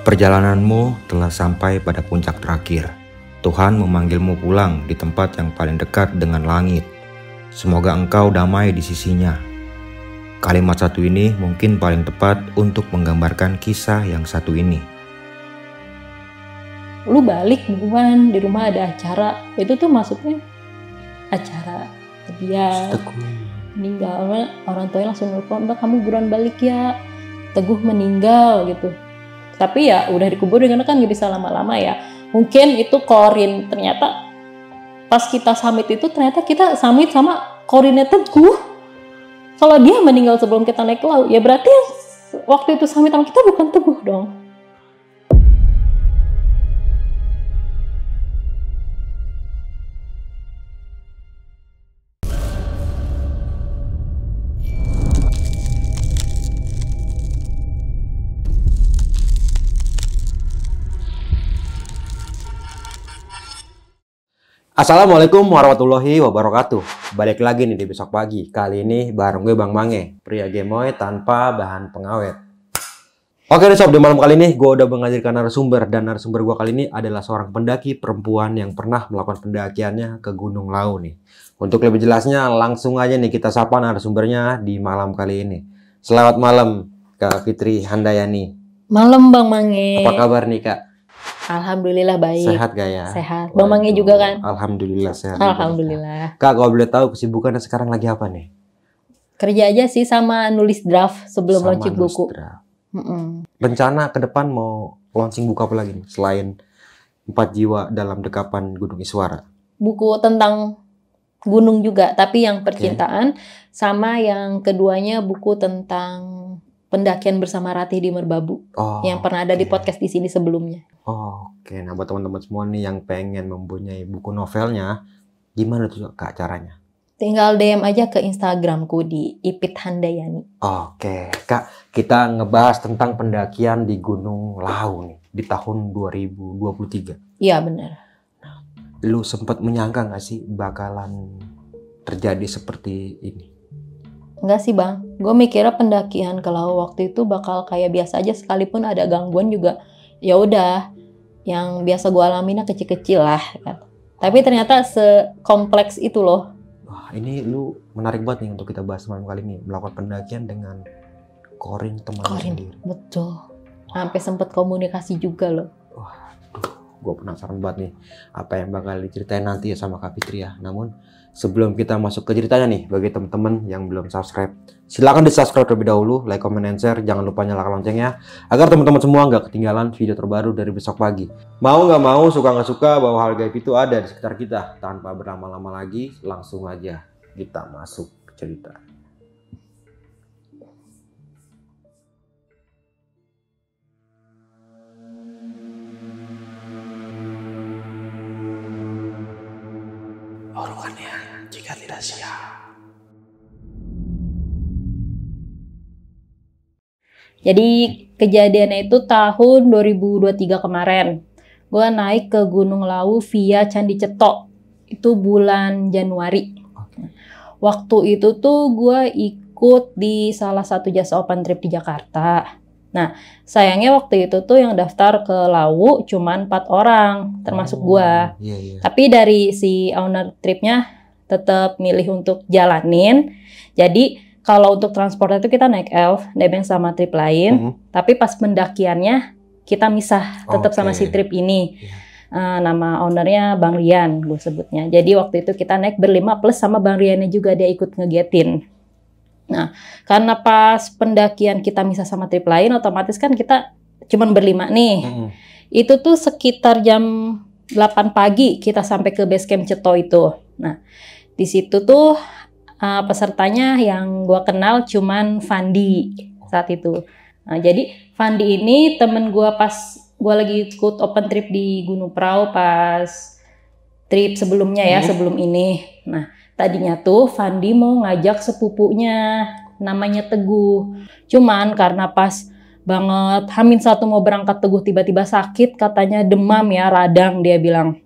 Perjalananmu telah sampai pada puncak terakhir. Tuhan memanggilmu pulang di tempat yang paling dekat dengan langit. Semoga engkau damai di sisinya. Kalimat satu ini mungkin paling tepat untuk menggambarkan kisah yang satu ini. Lu balik buruan, di rumah ada acara. Itu tuh maksudnya acara dia meninggal. Orang tuanya langsung nelfon, "Mbak, kamu buruan balik ya. Teguh meninggal," gitu. Tapi ya udah dikubur karena kan gak bisa lama-lama ya. Mungkin itu Korin. Ternyata pas kita summit itu ternyata kita summit sama Korinnya Teguh. Kalau dia meninggal sebelum kita naik ke laut, ya berarti waktu itu summit sama kita bukan Teguh dong. Assalamualaikum warahmatullahi wabarakatuh. Balik lagi nih di besok pagi. Kali ini bareng gue Bang Mange, pria gemoy tanpa bahan pengawet. Oke nih sob, di malam kali ini gue udah menghadirkan narasumber. Dan narasumber gue kali ini adalah seorang pendaki perempuan yang pernah melakukan pendakiannya ke Gunung Lawu nih. Untuk lebih jelasnya langsung aja nih kita sapa narasumbernya di malam kali ini. Selamat malam Kak Fitri Handayani. Malam Bang Mange. Apa kabar nih Kak? Alhamdulillah baik. Sehat gak ya? Sehat. Bang Mange juga kan? Alhamdulillah sehat. Alhamdulillah. Kak, kalau boleh tahu kesibukannya sekarang lagi apa nih? Kerja aja sih sama nulis draft sebelum launching buku. Rencana ke depan mau launching buku apa lagi nih? Selain 4 jiwa dalam dekapan Gunung Iswara. Buku tentang gunung juga, tapi yang percintaan. Sama yang keduanya buku tentang pendakian bersama Ratih di Merbabu. Yang pernah ada di podcast di sini sebelumnya. Oke, nah buat teman-teman semua nih yang pengen mempunyai buku novelnya, gimana tuh Kak caranya? Tinggal DM aja ke Instagramku di Ipit Handayani. Oke, Kak, kita ngebahas tentang pendakian di Gunung Lawu nih di tahun 2023. Iya benar. Lu sempat menyangka nggak sih bakalan terjadi seperti ini? Enggak sih Bang, gue mikirnya pendakian ke Lawu waktu itu bakal kayak biasa aja, sekalipun ada gangguan juga ya udah yang biasa gue alamin kecil-kecil lah kan. Tapi ternyata sekompleks itu loh. Wah, ini lu menarik banget nih untuk kita bahas malam kali ini, melakukan pendakian dengan Korin teman sendiri. Betul. Sampai sempat komunikasi juga loh. Wah, gue penasaran banget nih apa yang bakal diceritain nanti ya sama Kak Fitri ya. Namun sebelum kita masuk ke ceritanya nih, bagi teman-teman yang belum subscribe, silahkan di subscribe terlebih dahulu, like, comment, and share. Jangan lupa nyalakan loncengnya agar teman-teman semua nggak ketinggalan video terbaru dari besok pagi. Mau nggak mau, suka nggak suka, bahwa hal gaib itu ada di sekitar kita. Tanpa berlama-lama lagi, langsung aja kita masuk ke cerita. Orangnya jika tidak siap. Jadi kejadiannya itu tahun 2023 kemarin. Gue naik ke Gunung Lawu via Candi Cetok. Itu bulan Januari. Waktu itu tuh gue ikut di salah satu jasa open trip di Jakarta. Nah, sayangnya waktu itu tuh yang daftar ke Lawu cuman 4 orang, termasuk gue. Tapi dari si owner tripnya tetap milih untuk jalanin. Jadi kalau untuk transport itu kita naik Elf, nebeng sama trip lain. Tapi pas pendakiannya kita misah tetap sama si trip ini. Nama ownernya Bang Rian, gue sebutnya. Jadi waktu itu kita naik berlima plus sama Bang Riannya juga, dia ikut ngegetin. Nah, karena pas pendakian kita misah sama trip lain, otomatis kan kita cuman berlima nih. Itu tuh sekitar jam 8 pagi kita sampai ke base camp Ceto itu. Nah, di situ tuh pesertanya yang gue kenal cuman Fandi saat itu. Nah, jadi Fandi ini temen gue pas gue lagi ikut open trip di Gunung Prau pas trip sebelumnya ya, sebelum ini. Nah, tadinya tuh Fandi mau ngajak sepupunya namanya Teguh. Cuman karena pas banget H-1 mau berangkat Teguh tiba-tiba sakit, katanya demam ya, radang dia bilang.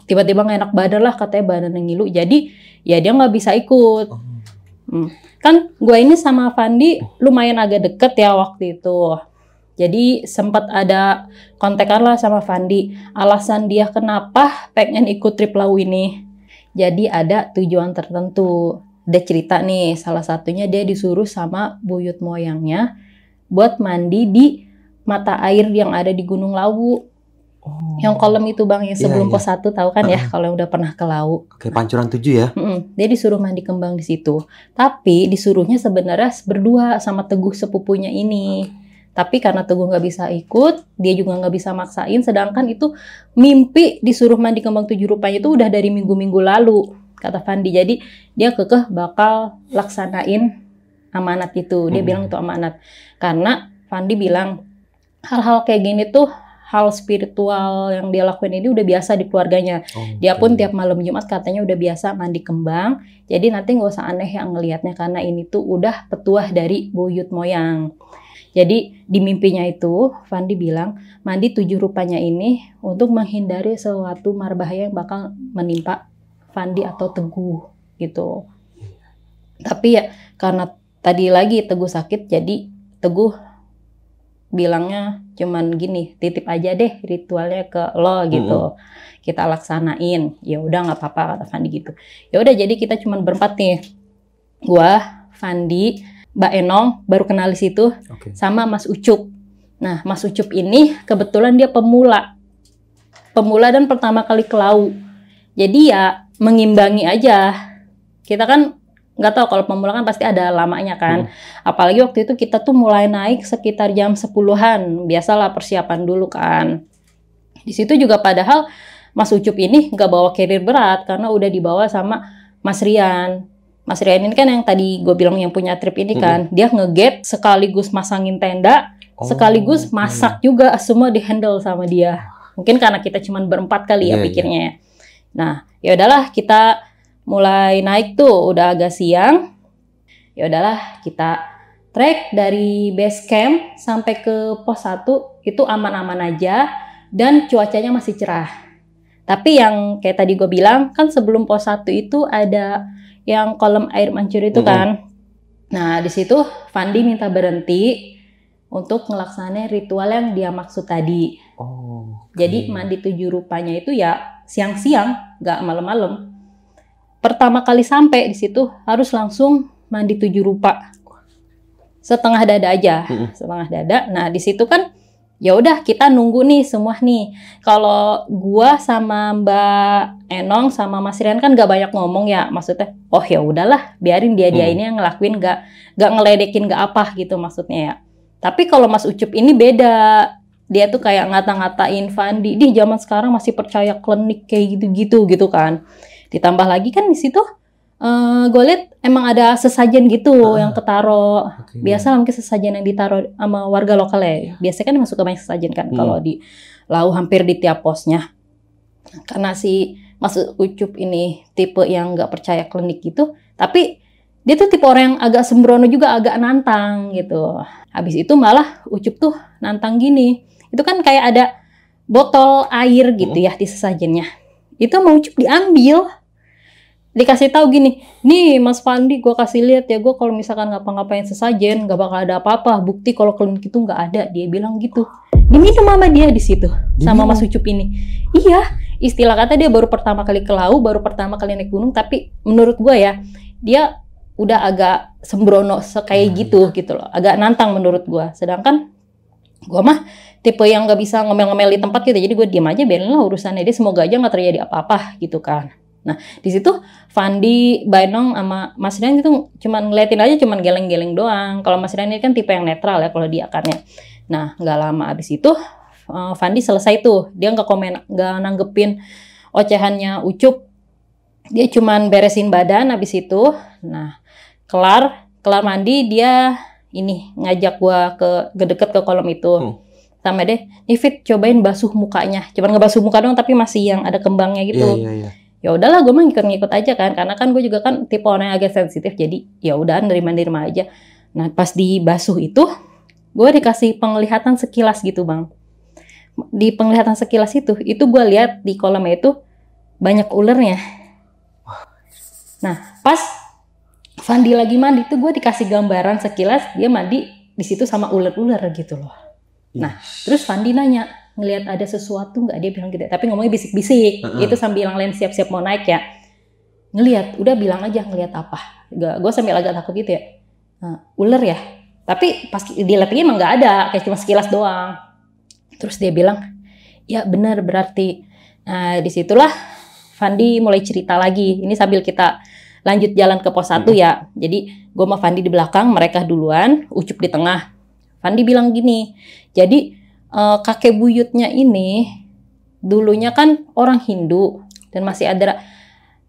Tiba-tiba gak enak badan lah, katanya badan yang ngilu. Jadi ya dia nggak bisa ikut. Kan gue ini sama Fandi lumayan agak deket ya waktu itu. Jadi sempat ada kontekan lah sama Fandi. Alasan dia kenapa pengen ikut trip Lawu ini. Jadi ada tujuan tertentu. Ada cerita nih, salah satunya dia disuruh sama buyut moyangnya buat mandi di mata air yang ada di Gunung Lawu. Yang kolam itu Bang, yang sebelum pos 1 tahu kan ya, kalau yang udah pernah ke Lawu. Oke, Pancuran 7 ya. Dia disuruh mandi kembang di situ. Tapi disuruhnya sebenarnya berdua sama Teguh sepupunya ini. Tapi karena Teguh nggak bisa ikut, dia juga nggak bisa maksain. Sedangkan itu mimpi disuruh mandi kembang 7 rupanya itu udah dari minggu-minggu lalu, kata Fandi. Jadi dia kekeh bakal laksanain amanat itu. Dia bilang itu amanat. Karena Fandi bilang hal-hal kayak gini tuh, hal spiritual yang dia lakuin ini udah biasa di keluarganya. Dia pun tiap malam Jumat katanya udah biasa mandi kembang. Jadi nanti nggak usah aneh yang ngelihatnya karena ini tuh udah petuah dari buyut moyang. Jadi di mimpinya itu Fandi bilang mandi 7 rupanya ini untuk menghindari suatu marbahaya yang bakal menimpa Fandi atau Teguh gitu. Tapi ya karena tadi lagi Teguh sakit, jadi Teguh bilangnya cuman gini, titip aja deh ritualnya ke lo gitu. Kita laksanain. Ya udah nggak apa-apa kata Fandi gitu. Ya udah jadi kita cuman berempat nih. Gua, Fandi, Mbak Enong baru kenal di situ, sama Mas Ucup. Nah, Mas Ucup ini kebetulan dia pemula. Pemula dan pertama kali ke Lawu. Jadi ya mengimbangi aja. Kita kan nggak tahu, kalau pemula kan pasti ada lamanya kan. Apalagi waktu itu kita tuh mulai naik sekitar jam 10-an. Biasalah persiapan dulu kan. Di situ juga padahal Mas Ucup ini nggak bawa carrier berat karena udah dibawa sama Mas Rian. Mas Rian ini kan yang tadi gue bilang yang punya trip ini kan. Dia nge-gate sekaligus masangin tenda, sekaligus masak juga, semua di-handle sama dia. Mungkin karena kita cuman berempat kali ya pikirnya. Nah, ya udahlah kita mulai naik tuh, udah agak siang. Ya udahlah kita trek dari base camp sampai ke pos 1 itu aman-aman aja dan cuacanya masih cerah. Tapi yang kayak tadi gue bilang kan sebelum pos 1 itu ada yang kolam air mancur itu kan. Nah, di situ Fandi minta berhenti untuk ngelaksanain ritual yang dia maksud tadi. Jadi mandi 7 rupanya itu ya siang-siang, nggak malam-malam. Pertama kali sampai di situ harus langsung mandi 7 rupa. Setengah dada aja, setengah dada. Nah, di situ kan ya udah kita nunggu nih semua nih. Kalau gua sama Mbak Enong sama Mas Rian kan gak banyak ngomong ya, maksudnya oh ya udahlah biarin dia ini yang ngelakuin, gak ngeledekin gak apa gitu maksudnya ya. Tapi kalau Mas Ucup ini beda. Dia tuh kayak ngata-ngatain Fandi, di zaman sekarang masih percaya klinik kayak gitu-gitu gitu kan. Ditambah lagi kan di situ gue liat emang ada sesajen gitu yang ketaro. Biasa mungkin sesajen yang ditaro sama warga lokal ya. Biasanya kan masuk ke banyak sesajen kan kalau di Lawu hampir di tiap posnya. Karena si Mas Ucup ini tipe yang nggak percaya klinik gitu, tapi dia tuh tipe orang yang agak sembrono juga, agak nantang gitu. Habis itu malah Ucup tuh nantang gini. Itu kan kayak ada botol air gitu ya di sesajennya. Itu mau Ucup diambil. Dikasih tahu gini, nih Mas Fandi gue kasih lihat ya, gue kalau misalkan ngapa-ngapain sesajen nggak bakal ada apa-apa, bukti kalau klinik itu nggak ada, dia bilang gitu. Diminum sama dia di situ sama Mas Ucup ini. Iya, istilah kata dia baru pertama kali ke Lawu, baru pertama kali naik gunung, tapi menurut gue ya dia udah agak sembrono kayak gitu loh, agak nantang menurut gue. Sedangkan gue mah tipe yang nggak bisa ngomel-ngomel di tempat gitu, jadi gue diam aja, biarin lah urusannya dia, semoga aja nggak terjadi apa-apa gitu kan. Nah, di situ Fandi, Bainong sama Mas Rian itu cuman ngeliatin aja, cuman geleng-geleng doang. Kalau Mas Rian ini kan tipe yang netral ya kalau dia akarnya. Nah, nggak lama abis itu Fandi selesai tuh. Dia nggak komen, nggak nanggepin ocehannya Ucup. Dia cuman beresin badan abis itu. Nah, kelar mandi dia ini ngajak gua ke deket ke kolam itu. Sama deh, Fit cobain basuh mukanya. Cuman ngebasuh muka doang tapi masih yang ada kembangnya gitu. Ya udahlah, gue mah ngikut-ngikut aja kan, karena kan gue juga kan tipe orang yang agak sensitif, jadi ya udah nerima aja. Nah, pas dibasuh itu gue dikasih penglihatan sekilas gitu Bang. Di penglihatan sekilas itu gue lihat di kolamnya itu banyak ulernya. Nah, pas Fandi lagi mandi tuh gue dikasih gambaran sekilas dia mandi di situ sama ular-ular gitu loh. Nah, terus Fandi nanya, ngelihat ada sesuatu nggak? Dia bilang gitu, tapi ngomongnya bisik-bisik. Itu sambil yang lain siap-siap mau naik ya. Ngelihat, udah bilang aja ngelihat apa. Gue sambil agak takut gitu ya. Ular ya. Tapi pas dilihat lagi emang nggak ada, kayak cuma sekilas doang. Terus dia bilang, ya benar berarti. Nah, disitulah Fandi mulai cerita lagi. Ini sambil kita lanjut jalan ke pos 1 ya. Jadi gue sama Fandi di belakang, mereka duluan, Ucup di tengah. Fandi bilang gini, jadi kakek buyutnya ini dulunya kan orang Hindu dan masih ada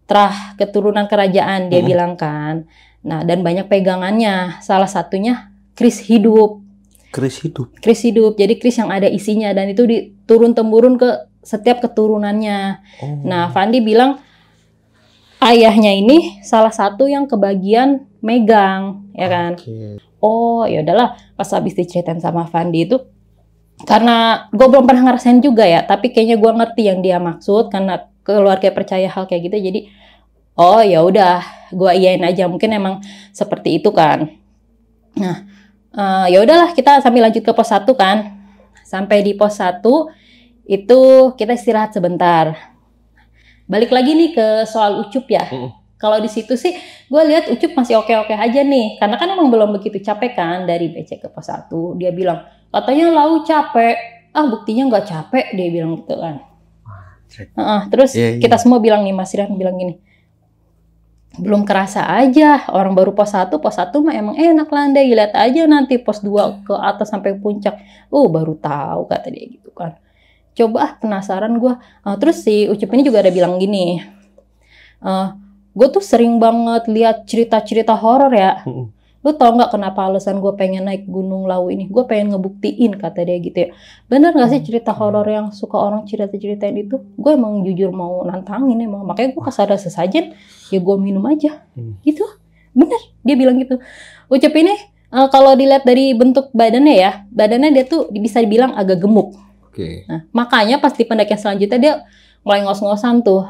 terah keturunan kerajaan dia bilang kan. Nah, dan banyak pegangannya. Salah satunya kris hidup. Kris hidup. Kris hidup. Jadi kris yang ada isinya dan itu diturun temurun ke setiap keturunannya. Nah, Fandi bilang ayahnya ini salah satu yang kebagian megang, ya kan? Oh, ya udahlah. Pas habis diceritain sama Fandi itu, karena gue belum pernah ngerasain juga ya, tapi kayaknya gue ngerti yang dia maksud karena keluarga percaya hal kayak gitu. Jadi, oh ya udah, gue iyain aja. Mungkin emang seperti itu kan. Nah, ya udahlah kita sambil lanjut ke pos 1 kan. Sampai di pos 1 itu kita istirahat sebentar. Balik lagi nih ke soal Ucup ya. Kalau di situ sih gue lihat Ucup masih oke-oke aja nih. Karena kan emang belum begitu capek kan dari BC ke pos 1. Dia bilang, katanya Lau capek. Buktinya nggak capek, dia bilang gitu kan. Terus kita semua bilang nih, Mas Rian bilang gini, belum kerasa aja, orang baru pos 1 mah emang enak landai, lihat aja nanti pos 2 ke atas sampai puncak. Baru tahu kata dia gitu kan. Coba penasaran gue. Terus si Ucup ini juga ada bilang gini, gue tuh sering banget lihat cerita-cerita horor ya. Lu tau nggak kenapa alasan gue pengen naik Gunung Lawu ini? Gue pengen ngebuktiin, kata dia gitu ya. Bener nggak sih cerita horor yang suka orang cerita-ceritain itu? Gue emang jujur mau nantangin emang. Makanya gue pas ada sesajen, ya gue minum aja. Gitu. Bener, dia bilang gitu. Ucup ini kalau dilihat dari bentuk badannya ya, badannya dia tuh bisa dibilang agak gemuk. Nah, makanya pas di pendakian selanjutnya dia mulai ngos-ngosan tuh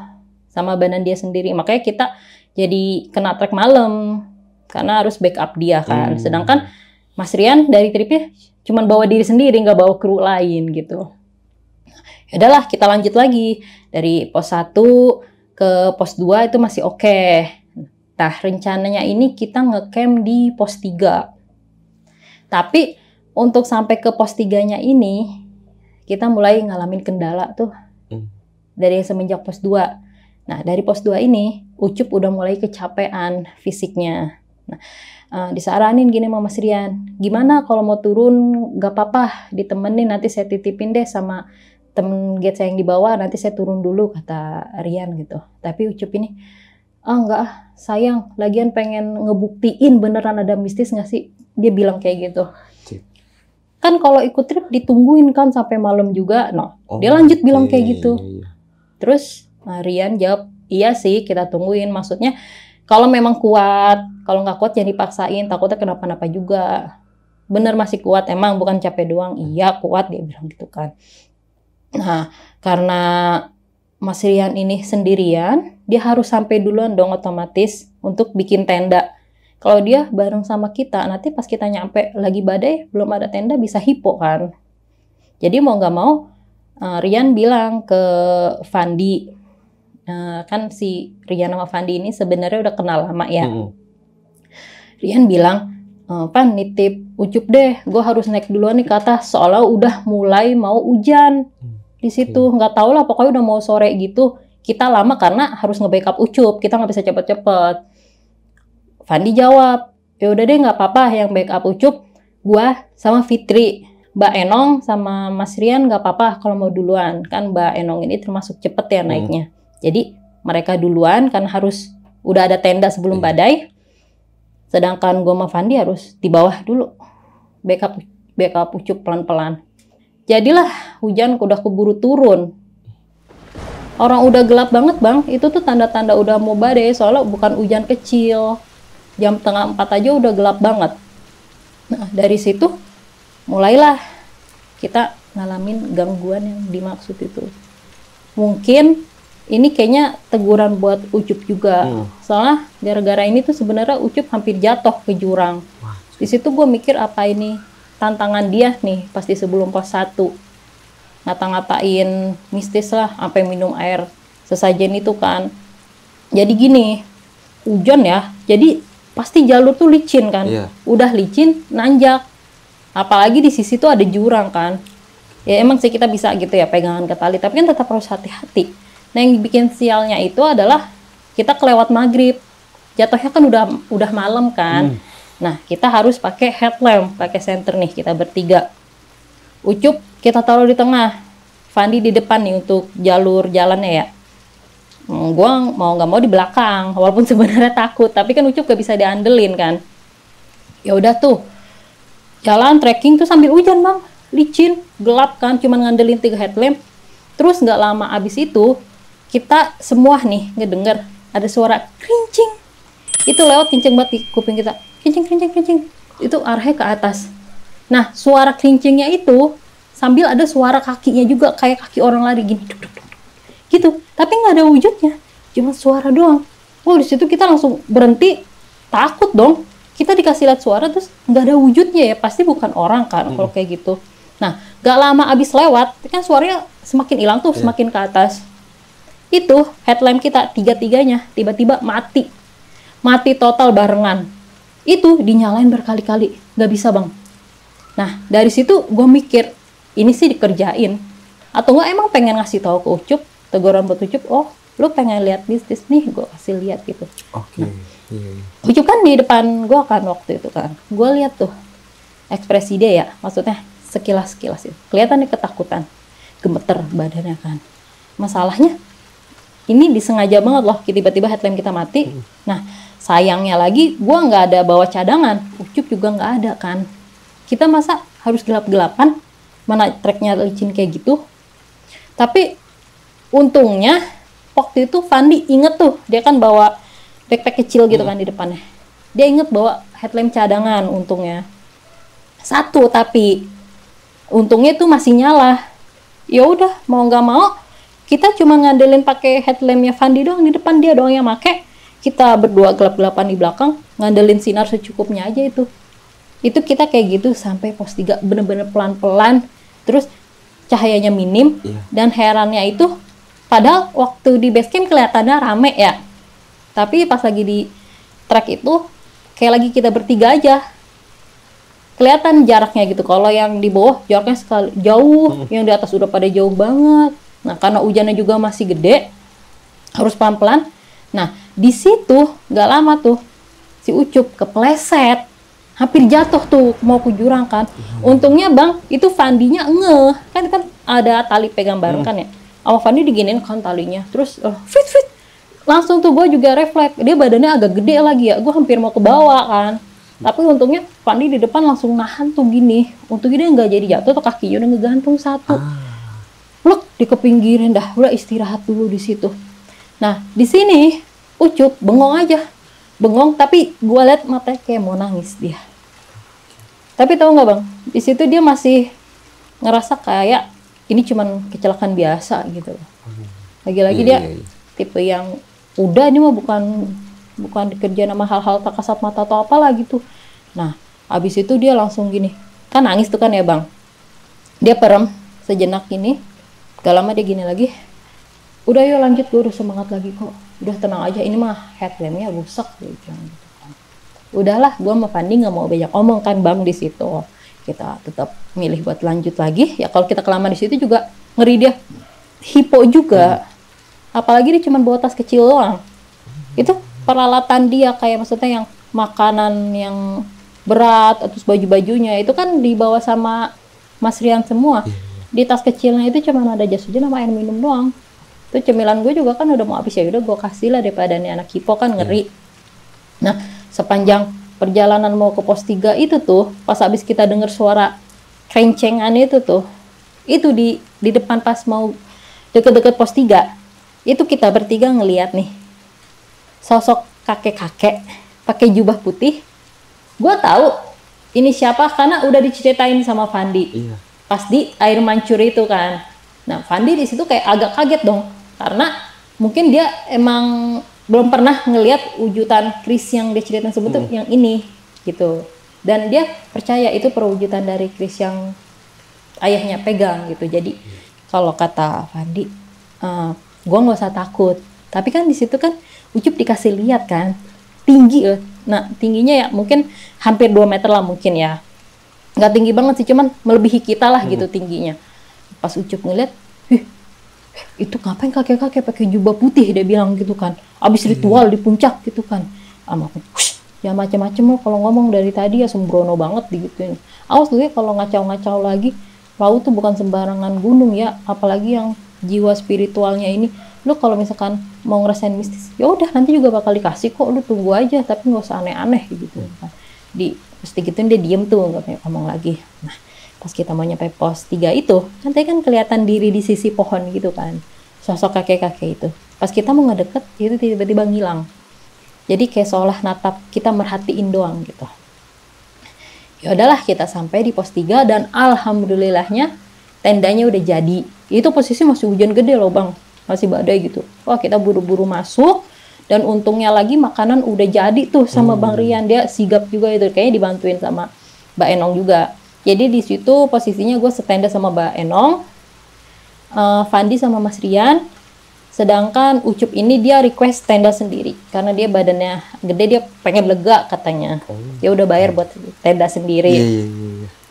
sama badan dia sendiri. Makanya kita jadi kena trek malam. Karena harus backup dia kan. Sedangkan Mas Rian dari tripnya cuma bawa diri sendiri, nggak bawa kru lain gitu. Ya udahlah, kita lanjut lagi. Dari pos 1 ke pos 2 itu masih oke. Nah, rencananya ini kita ngecamp di pos 3. Tapi untuk sampai ke pos 3-nya ini, kita mulai ngalamin kendala tuh. Dari semenjak pos 2. Nah, dari pos 2 ini, Ucup udah mulai kecapean fisiknya. Nah, disaranin gini sama Mas Rian, gimana kalau mau turun gak apa-apa ditemenin, nanti saya titipin deh sama temen guide saya yang di bawah, nanti saya turun dulu, kata Rian gitu. Tapi Ucup ini, enggak sayang, lagian pengen ngebuktiin beneran ada mistis gak sih, dia bilang kayak gitu. Kan kalau ikut trip ditungguin kan sampai malam juga. Dia lanjut bilang kayak gitu. Terus Rian jawab, iya sih kita tungguin, maksudnya kalau memang kuat, kalau nggak kuat jangan dipaksain, takutnya kenapa-napa juga. Bener masih kuat, emang bukan capek doang. Iya kuat, dia bilang gitu kan. Nah, karena Mas Rian ini sendirian, dia harus sampai duluan dong otomatis untuk bikin tenda. Kalau dia bareng sama kita, nanti pas kita nyampe lagi badai, belum ada tenda, bisa hipo kan. Jadi mau nggak mau, Rian bilang ke Fandi, kan si Rian sama Fandi ini sebenarnya udah kenal lama ya. Rian bilang, Pan nitip Ucup deh, gue harus naik duluan nih ke atas, soalnya udah mulai mau hujan di situ. Nggak tahu lah, pokoknya udah mau sore gitu. Kita lama karena harus nge-backup Ucup, kita nggak bisa cepet-cepet. Fandi jawab, ya udah deh nggak apa-apa, yang backup Ucup, gue sama Fitri. Mbak Enong sama Mas Rian nggak apa-apa kalau mau duluan, kan Mbak Enong ini termasuk cepet ya naiknya. Jadi mereka duluan kan harus udah ada tenda sebelum badai. Sedangkan gue sama Fandi harus di bawah dulu. Backup Ucup pelan-pelan. Jadilah hujan udah keburu turun. Orang udah gelap banget bang. Itu tuh tanda-tanda udah mau badai. Soalnya bukan hujan kecil. Jam 3:30 aja udah gelap banget. Nah dari situ mulailah kita ngalamin gangguan yang dimaksud itu. Mungkin ini kayaknya teguran buat Ucup juga. Soalnya gara-gara ini tuh sebenarnya Ucup hampir jatuh ke jurang. Di situ gue mikir apa ini tantangan dia nih pasti sebelum pos 1. Ngata-ngatain mistis lah, sampai minum air sesajen itu kan. Jadi gini, hujan ya, jadi pasti jalur tuh licin kan. Udah licin, nanjak. Apalagi di sisi tuh ada jurang kan. Ya emang sih kita bisa gitu ya pegangan ke tali, tapi kan tetap harus hati-hati. Nah yang bikin sialnya itu adalah kita kelewat maghrib. Jatuhnya kan udah malam kan. Nah kita harus pakai headlamp, pakai senter nih kita bertiga. Ucup kita taruh di tengah, Fandi di depan nih untuk jalur jalannya ya. Gua mau nggak mau di belakang, walaupun sebenarnya takut, tapi kan Ucup gak bisa diandelin kan. Ya udah tuh, jalan trekking tuh sambil hujan bang, licin, gelap kan, cuman ngandelin 3 headlamp. Terus nggak lama abis itu, kita semua nih ngedenger ada suara krincing. Itu lewat kenceng banget di kuping kita, krincing. Itu arahnya ke atas. Nah, suara krincingnya itu sambil ada suara kakinya juga, kayak kaki orang lari gini, duk, duk, duk. Gitu, tapi nggak ada wujudnya, cuma suara doang. Wow, di situ kita langsung berhenti, takut dong. Kita dikasih lihat suara terus nggak ada wujudnya ya, pasti bukan orang kan kalau kayak gitu. Nah, nggak lama abis lewat, kan suaranya semakin hilang tuh, semakin ke atas. Itu headlamp kita 3-3-nya tiba-tiba mati total barengan. Itu dinyalain berkali-kali, nggak bisa bang. Nah, dari situ gue mikir, ini sih dikerjain. Atau nggak emang pengen ngasih tahu ke Ucup, teguran buat Ucup, oh lu pengen lihat bisnis nih, gue kasih lihat gitu. Nah, Ucup kan di depan gue kan waktu itu kan, gue lihat tuh ekspresi dia ya, maksudnya sekilas itu kelihatan nih ketakutan, gemeter badannya kan. Masalahnya ini disengaja banget loh, tiba-tiba headlamp kita mati. Nah sayangnya lagi gue nggak ada bawa cadangan, Ucup juga nggak ada kan. Kita masa harus gelap-gelapan, mana treknya licin kayak gitu. Tapi untungnya waktu itu Fandi inget tuh, dia kan bawa backpack kecil gitu kan di depannya. Dia inget bawa headlamp cadangan untungnya. 1 tapi untungnya itu masih nyala. Ya udah mau nggak mau kita cuma ngandelin pakai headlampnya Fandi doang di depan, dia doang yang make. Kita berdua gelap-gelapan di belakang, ngandelin sinar secukupnya aja itu. Itu kita kayak gitu sampai pos 3 bener-bener pelan-pelan. Terus cahayanya minim, dan herannya itu padahal waktu di base camp kelihatannya rame ya, tapi pas lagi di trek itu kayak lagi kita bertiga aja, kelihatan jaraknya gitu. Kalau yang di bawah jaraknya sekali jauh, yang di atas udah pada jauh banget. Nah karena hujannya juga masih gede, harus pelan-pelan. Nah di situ nggak lama tuh si Ucup kepleset, hampir jatuh tuh mau ke jurang kan. Untungnya bang itu Fandinya kan ada tali pegang bareng kan ya, sama Fandi diginin kan talinya, terus fit langsung tuh gue juga refleks, dia badannya agak gede lagi ya, gue hampir mau ke bawah kan. Tapi untungnya Fandi di depan langsung nahan tuh gini, untungnya dia nggak jadi jatuh tuh, kakinya udah ngegantung 1. Pluk dikepinggirin dah, udah istirahat dulu di situ. Nah di sini Ucup bengong aja, tapi gue liat matanya kayak mau nangis dia. Tapi tahu nggak bang, di situ dia masih ngerasa kayak ini cuman kecelakaan biasa gitu. Lagi-lagi dia tipe yang udah ini mah bukan dikerjain sama hal-hal tak kasat mata atau apalah gitu. Nah abis itu dia langsung gini, kan nangis tuh kan ya bang. Dia perem sejenak ini, gak lama dia gini lagi, udah yuk lanjut, gue udah semangat lagi kok, udah tenang aja, ini mah headlampnya rusak gitu kan. Udahlah, gue sama Fandi nggak mau banyak omong kan bang di situ. Kita tetap milih buat lanjut lagi. Ya kalau kita kelamaan di situ juga ngeri, dia hipo juga. Apalagi dia cuma bawa tas kecil doang. Itu peralatan dia kayak maksudnya yang makanan yang berat, terus baju-bajunya itu kan dibawa sama Mas Rian semua. Di tas kecilnya itu cuma ada jas hujan sama air minum doang. Itu cemilan gue juga kan udah mau habis, ya udah gue kasih lah daripada nih anak hipo kan ngeri. Nah sepanjang perjalanan mau ke pos 3 itu tuh, pas habis kita dengar suara krencengan itu tuh, itu di depan pas mau deket-deket pos 3, itu kita bertiga ngeliat nih sosok kakek-kakek pakai jubah putih. Gue tahu ini siapa karena udah diceritain sama Fandi pas di air mancur itu kan. Nah Fandi di situ kayak agak kaget dong, karena mungkin dia emang belum pernah ngelihat wujudan Chris yang dia ceritain sebetulnya yang ini gitu. Dan dia percaya itu perwujudan dari keris yang ayahnya pegang gitu. Jadi kalau kata Fandi, gue nggak usah takut. Tapi kan di situ kan Ucup dikasih lihat kan, tinggi loh. Nah tingginya ya mungkin hampir 2 meter lah mungkin ya. Nggak tinggi banget sih, cuman melebihi kita lah gitu tingginya. Pas Ucup ngeliat, itu ngapain kakek-kakek pakai jubah putih, dia bilang gitu kan. Abis ritual di puncak gitu kan. Sama aku, ya macam-macam lo kalau ngomong dari tadi ya sembrono banget digituin. Awas lu ya kalau ngacau-ngacau lagi. Laut tuh bukan sembarangan gunung ya, apalagi yang jiwa spiritualnya ini. Lu kalau misalkan mau ngerasain mistis, ya udah nanti juga bakal dikasih kok, lu tunggu aja, tapi nggak usah aneh-aneh gitu kan. Mesti gituin dia diem tuh, nggak pengen ngomong lagi. Nah pas kita mau nyampe pos 3 itu, kan tadi kan kelihatan diri di sisi pohon gitu kan, sosok kakek-kakek itu. Pas kita mau ngedeket, itu tiba-tiba ngilang. Jadi kayak seolah natap kita merhatiin doang gitu. Ya udahlah kita sampai di pos 3 dan alhamdulillahnya tendanya udah jadi. Itu posisi masih hujan gede loh bang, masih badai gitu. Wah kita buru-buru masuk dan untungnya lagi makanan udah jadi tuh sama Bang Rian, dia sigap juga itu, kayaknya dibantuin sama Mbak Enong juga. Jadi di situ posisinya gue setenda sama Mbak Enong, Fandi sama Mas Rian. Sedangkan Ucup ini dia request tenda sendiri karena dia badannya gede, dia pengen lega katanya. Dia udah bayar buat tenda sendiri.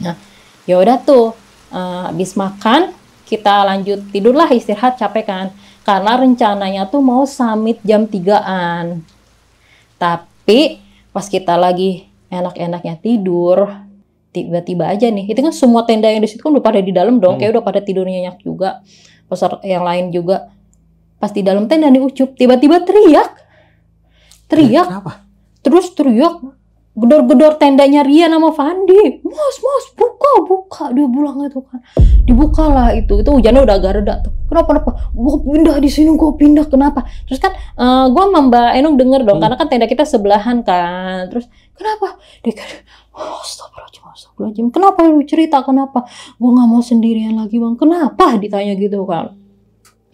Nah, ya udah tuh, habis makan kita lanjut tidur lah, istirahat, capek kan. Karena rencananya tuh mau summit jam 3-an. Tapi pas kita lagi enak-enaknya tidur, tiba-tiba aja nih, itu kan semua tenda yang di situ kan udah pada di dalam dong, kayak udah pada tidur nyenyak juga. Peserta yang lain juga. Pas di dalam tenda nih Ucup, tiba-tiba teriak. Kenapa? Terus teriak, gedor-gedor tendanya Rian sama Fandi. Mas, buka. Dia bilang itu kan. Dibukalah itu hujannya udah agak reda tuh. Kenapa? Gua pindah di sini, kenapa? Terus kan gua sama Mbak Enung denger dong, karena kan tenda kita sebelahan kan. Terus kenapa? Dia kan, astagfirullahaladzim. Kenapa lu cerita, kenapa? Gua nggak mau sendirian lagi bang. Kenapa? Ditanya gitu kan.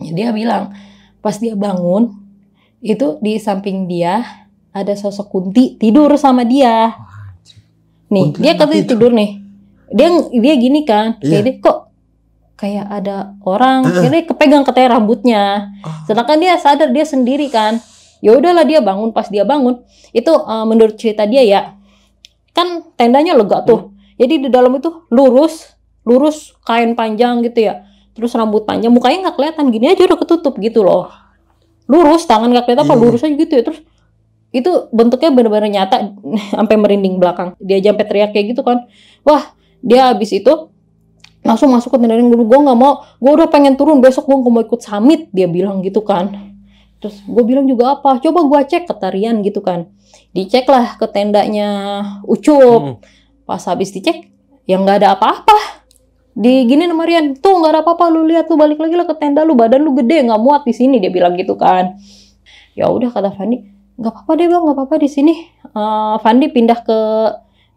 Ya, dia bilang, pas dia bangun, itu di samping dia ada sosok Kunti tidur sama dia. Nih, Kunti dia katanya tidur nih. Dia gini kan, kayak kok kayak ada orang, dia kepegang katanya rambutnya. Sedangkan dia sadar dia sendiri kan. Ya udahlah dia bangun, pas dia bangun, itu menurut cerita dia ya, kan tendanya lega tuh. Jadi di dalam itu lurus kain panjang gitu ya. Terus rambut panjang, mukanya nggak kelihatan, gini aja udah ketutup gitu loh. Lurus, tangan nggak kelihatan, apa lurus aja gitu ya. Terus itu bentuknya benar-benar nyata, sampai merinding belakang. Dia sampai teriak kayak gitu kan. Wah, dia habis itu langsung masuk ke tenda dulu. Gue nggak mau, gue udah pengen turun, besok gue mau ikut summit, dia bilang gitu kan. Terus gue bilang juga apa, coba gue cek ke Rian gitu kan. Dicek lah ke tendanya Ucup. Pas habis dicek, ya nggak ada apa-apa. Di gini sama Rian, tuh nggak ada apa-apa, lu lihat, lu balik lagi lah ke tenda, lu badan lu gede, nggak muat di sini, dia bilang gitu kan. Ya udah kata Fandi, nggak apa-apa deh bang, nggak apa-apa di sini. Fandi pindah ke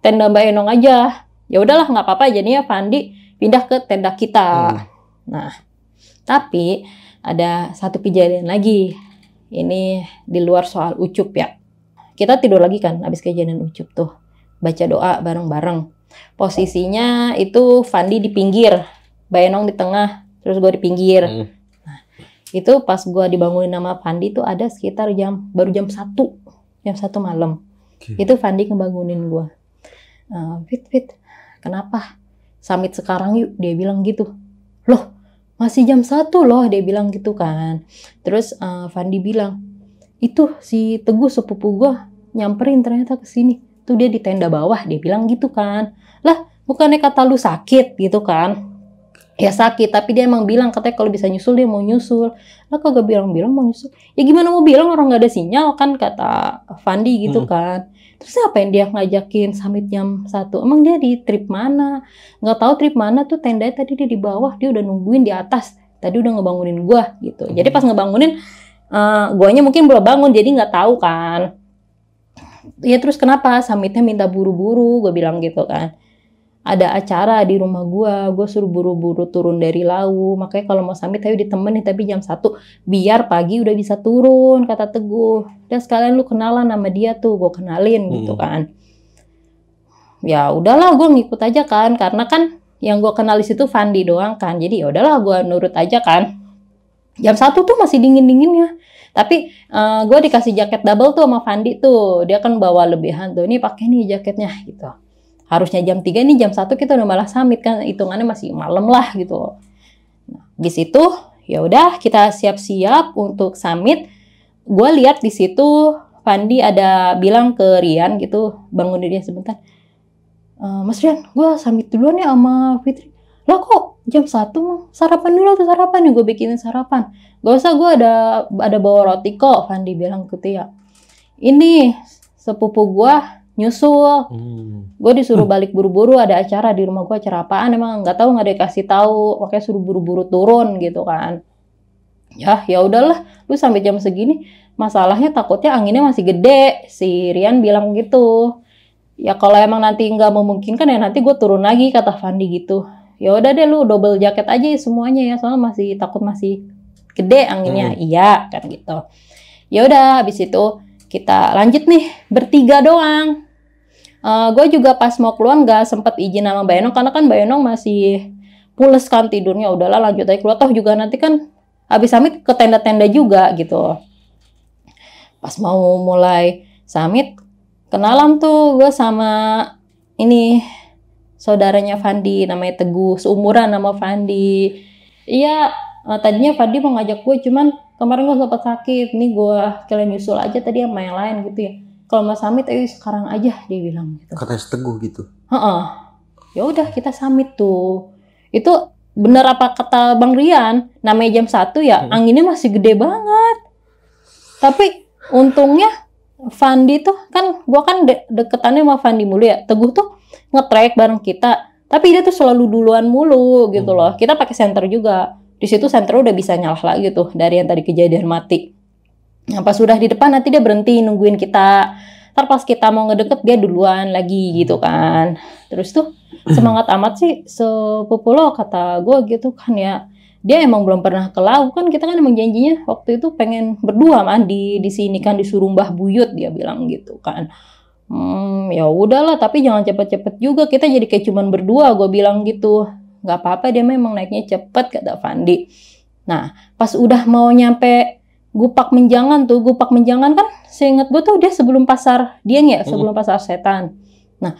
tenda Mbak Enong aja. Ya udahlah nggak apa-apa, jadinya Fandi pindah ke tenda kita. Nah, tapi ada satu kejadian lagi. Ini di luar soal Ucup ya. Kita tidur lagi kan, habis kejadian Ucup tuh, baca doa bareng-bareng. Posisinya itu Fandi di pinggir, Mbak Enong di tengah, terus gue di pinggir. Nah, itu pas gue dibangunin sama Fandi tuh ada sekitar baru jam 1 malam. Itu Fandi ngebangunin gue. Fit, kenapa? Summit sekarang yuk, dia bilang gitu. Loh, masih jam 1 loh, dia bilang gitu kan. Terus Fandi bilang, itu si Teguh sepupu gue nyamperin ternyata ke sini. Tuh dia di tenda bawah, dia bilang gitu kan. Lah, bukannya kata lu sakit gitu kan? Ya sakit, tapi dia emang bilang katanya kalau bisa nyusul dia mau nyusul. Lah kagak bilang mau nyusul. Ya gimana mau bilang, orang nggak ada sinyal kan, kata Fandi gitu kan. Terus apa yang dia ngajakin summit jam 1? Emang dia di trip mana? Nggak tahu trip mana tuh, tendanya tadi dia di bawah, dia udah nungguin di atas. Tadi udah ngebangunin gua gitu. Jadi pas ngebangunin, guanya mungkin belum bangun, jadi nggak tahu kan. Ya terus kenapa summitnya minta buru-buru, gue bilang gitu kan. Ada acara di rumah gue suruh buru-buru turun dari Lau, makanya kalau mau summit ayo ditemenin, tapi jam 1 biar pagi udah bisa turun, kata Teguh. Dan sekalian lu kenalan sama dia tuh, gue kenalin gitu kan. ya udahlah gue ngikut aja kan, karena kan yang gue kenal di situ Fandi doang kan, jadi ya udahlah gue nurut aja kan. Jam 1 tuh masih dingin-dinginnya, tapi gue dikasih jaket double tuh sama Fandi tuh, dia kan bawa lebihan tuh, ini pakai nih jaketnya gitu. Harusnya jam 3 nih, jam 1 kita udah malah summit kan, hitungannya masih malam lah gitu. Nah, di situ ya udah kita siap-siap untuk summit. Gue lihat di situ Fandi ada bilang ke Rian gitu, bangun dia sebentar. Mas Rian, gue summit duluan ya sama Fitri. Lah kok jam 1 mah? Sarapan dulu tuh, sarapan nih, gue bikinin sarapan. Gak usah, gue ada bawa roti kok, Fandi bilang gitu ya. Ini sepupu gue nyusul. Gue disuruh balik buru-buru, ada acara di rumah gue, acara apaan emang nggak tahu, nggak dikasih tahu, makanya suruh buru-buru turun gitu kan. Ya udahlah, lu sampai jam segini, masalahnya takutnya anginnya masih gede, si Rian bilang gitu. Ya kalau emang nanti nggak memungkinkan ya nanti gue turun lagi, kata Fandi gitu. Ya udah deh, lu double jaket aja semuanya ya, soalnya masih takut masih gede anginnya. Iya kan gitu. Ya udah, habis itu kita lanjut nih bertiga doang. Gue juga pas mau keluar nggak sempet izin sama Mbak Enong, karena kan Mbak Enong masih pules kan tidurnya. Udahlah lanjut aja keluar, toh juga nanti kan habis summit ke tenda-tenda juga gitu. Pas mau mulai summit, kenalan tuh gue sama ini saudaranya Fandi, namanya Teguh, seumuran sama Fandi. Iya, tadinya Fandi mau ngajak gue, cuman kemarin gue sempat sakit. Nih gue kalian nyusul aja tadi sama yang lain gitu ya. Kalau mau summit, sekarang aja, dia bilang gitu. Katanya Teguh gitu. Ya udah kita summit tuh. Itu bener apa kata Bang Rian, namanya jam 1 ya, anginnya masih gede banget. Tapi untungnya Fandi tuh kan, gua kan deketannya sama Fandi mulu ya. Teguh tuh nge-track bareng kita, tapi dia tuh selalu duluan mulu gitu loh. Kita pakai senter juga. Di situ senter udah bisa nyala lagi tuh dari yang tadi kejadian mati. Nah, pas sudah di depan nanti dia berhenti nungguin kita. Ntar pas kita mau ngedeket dia duluan lagi gitu kan. Terus tuh semangat amat sih sepupu lo, kata gue gitu kan ya. Dia emang belum pernah ke laut kan, kita kan emang janjinya waktu itu pengen berdua mandi di sini kan, disuruh Mbah Buyut, dia bilang gitu kan. Ya udahlah, tapi jangan cepet-cepet juga, kita jadi kayak cuman berdua, gue bilang gitu. Gak apa-apa, dia memang naiknya cepet, kata Fandi. Nah pas udah mau nyampe Gupak Menjangan tuh, Gupak Menjangan kan seingat gue tuh dia sebelum pasar Dieng ya, sebelum pasar setan. Nah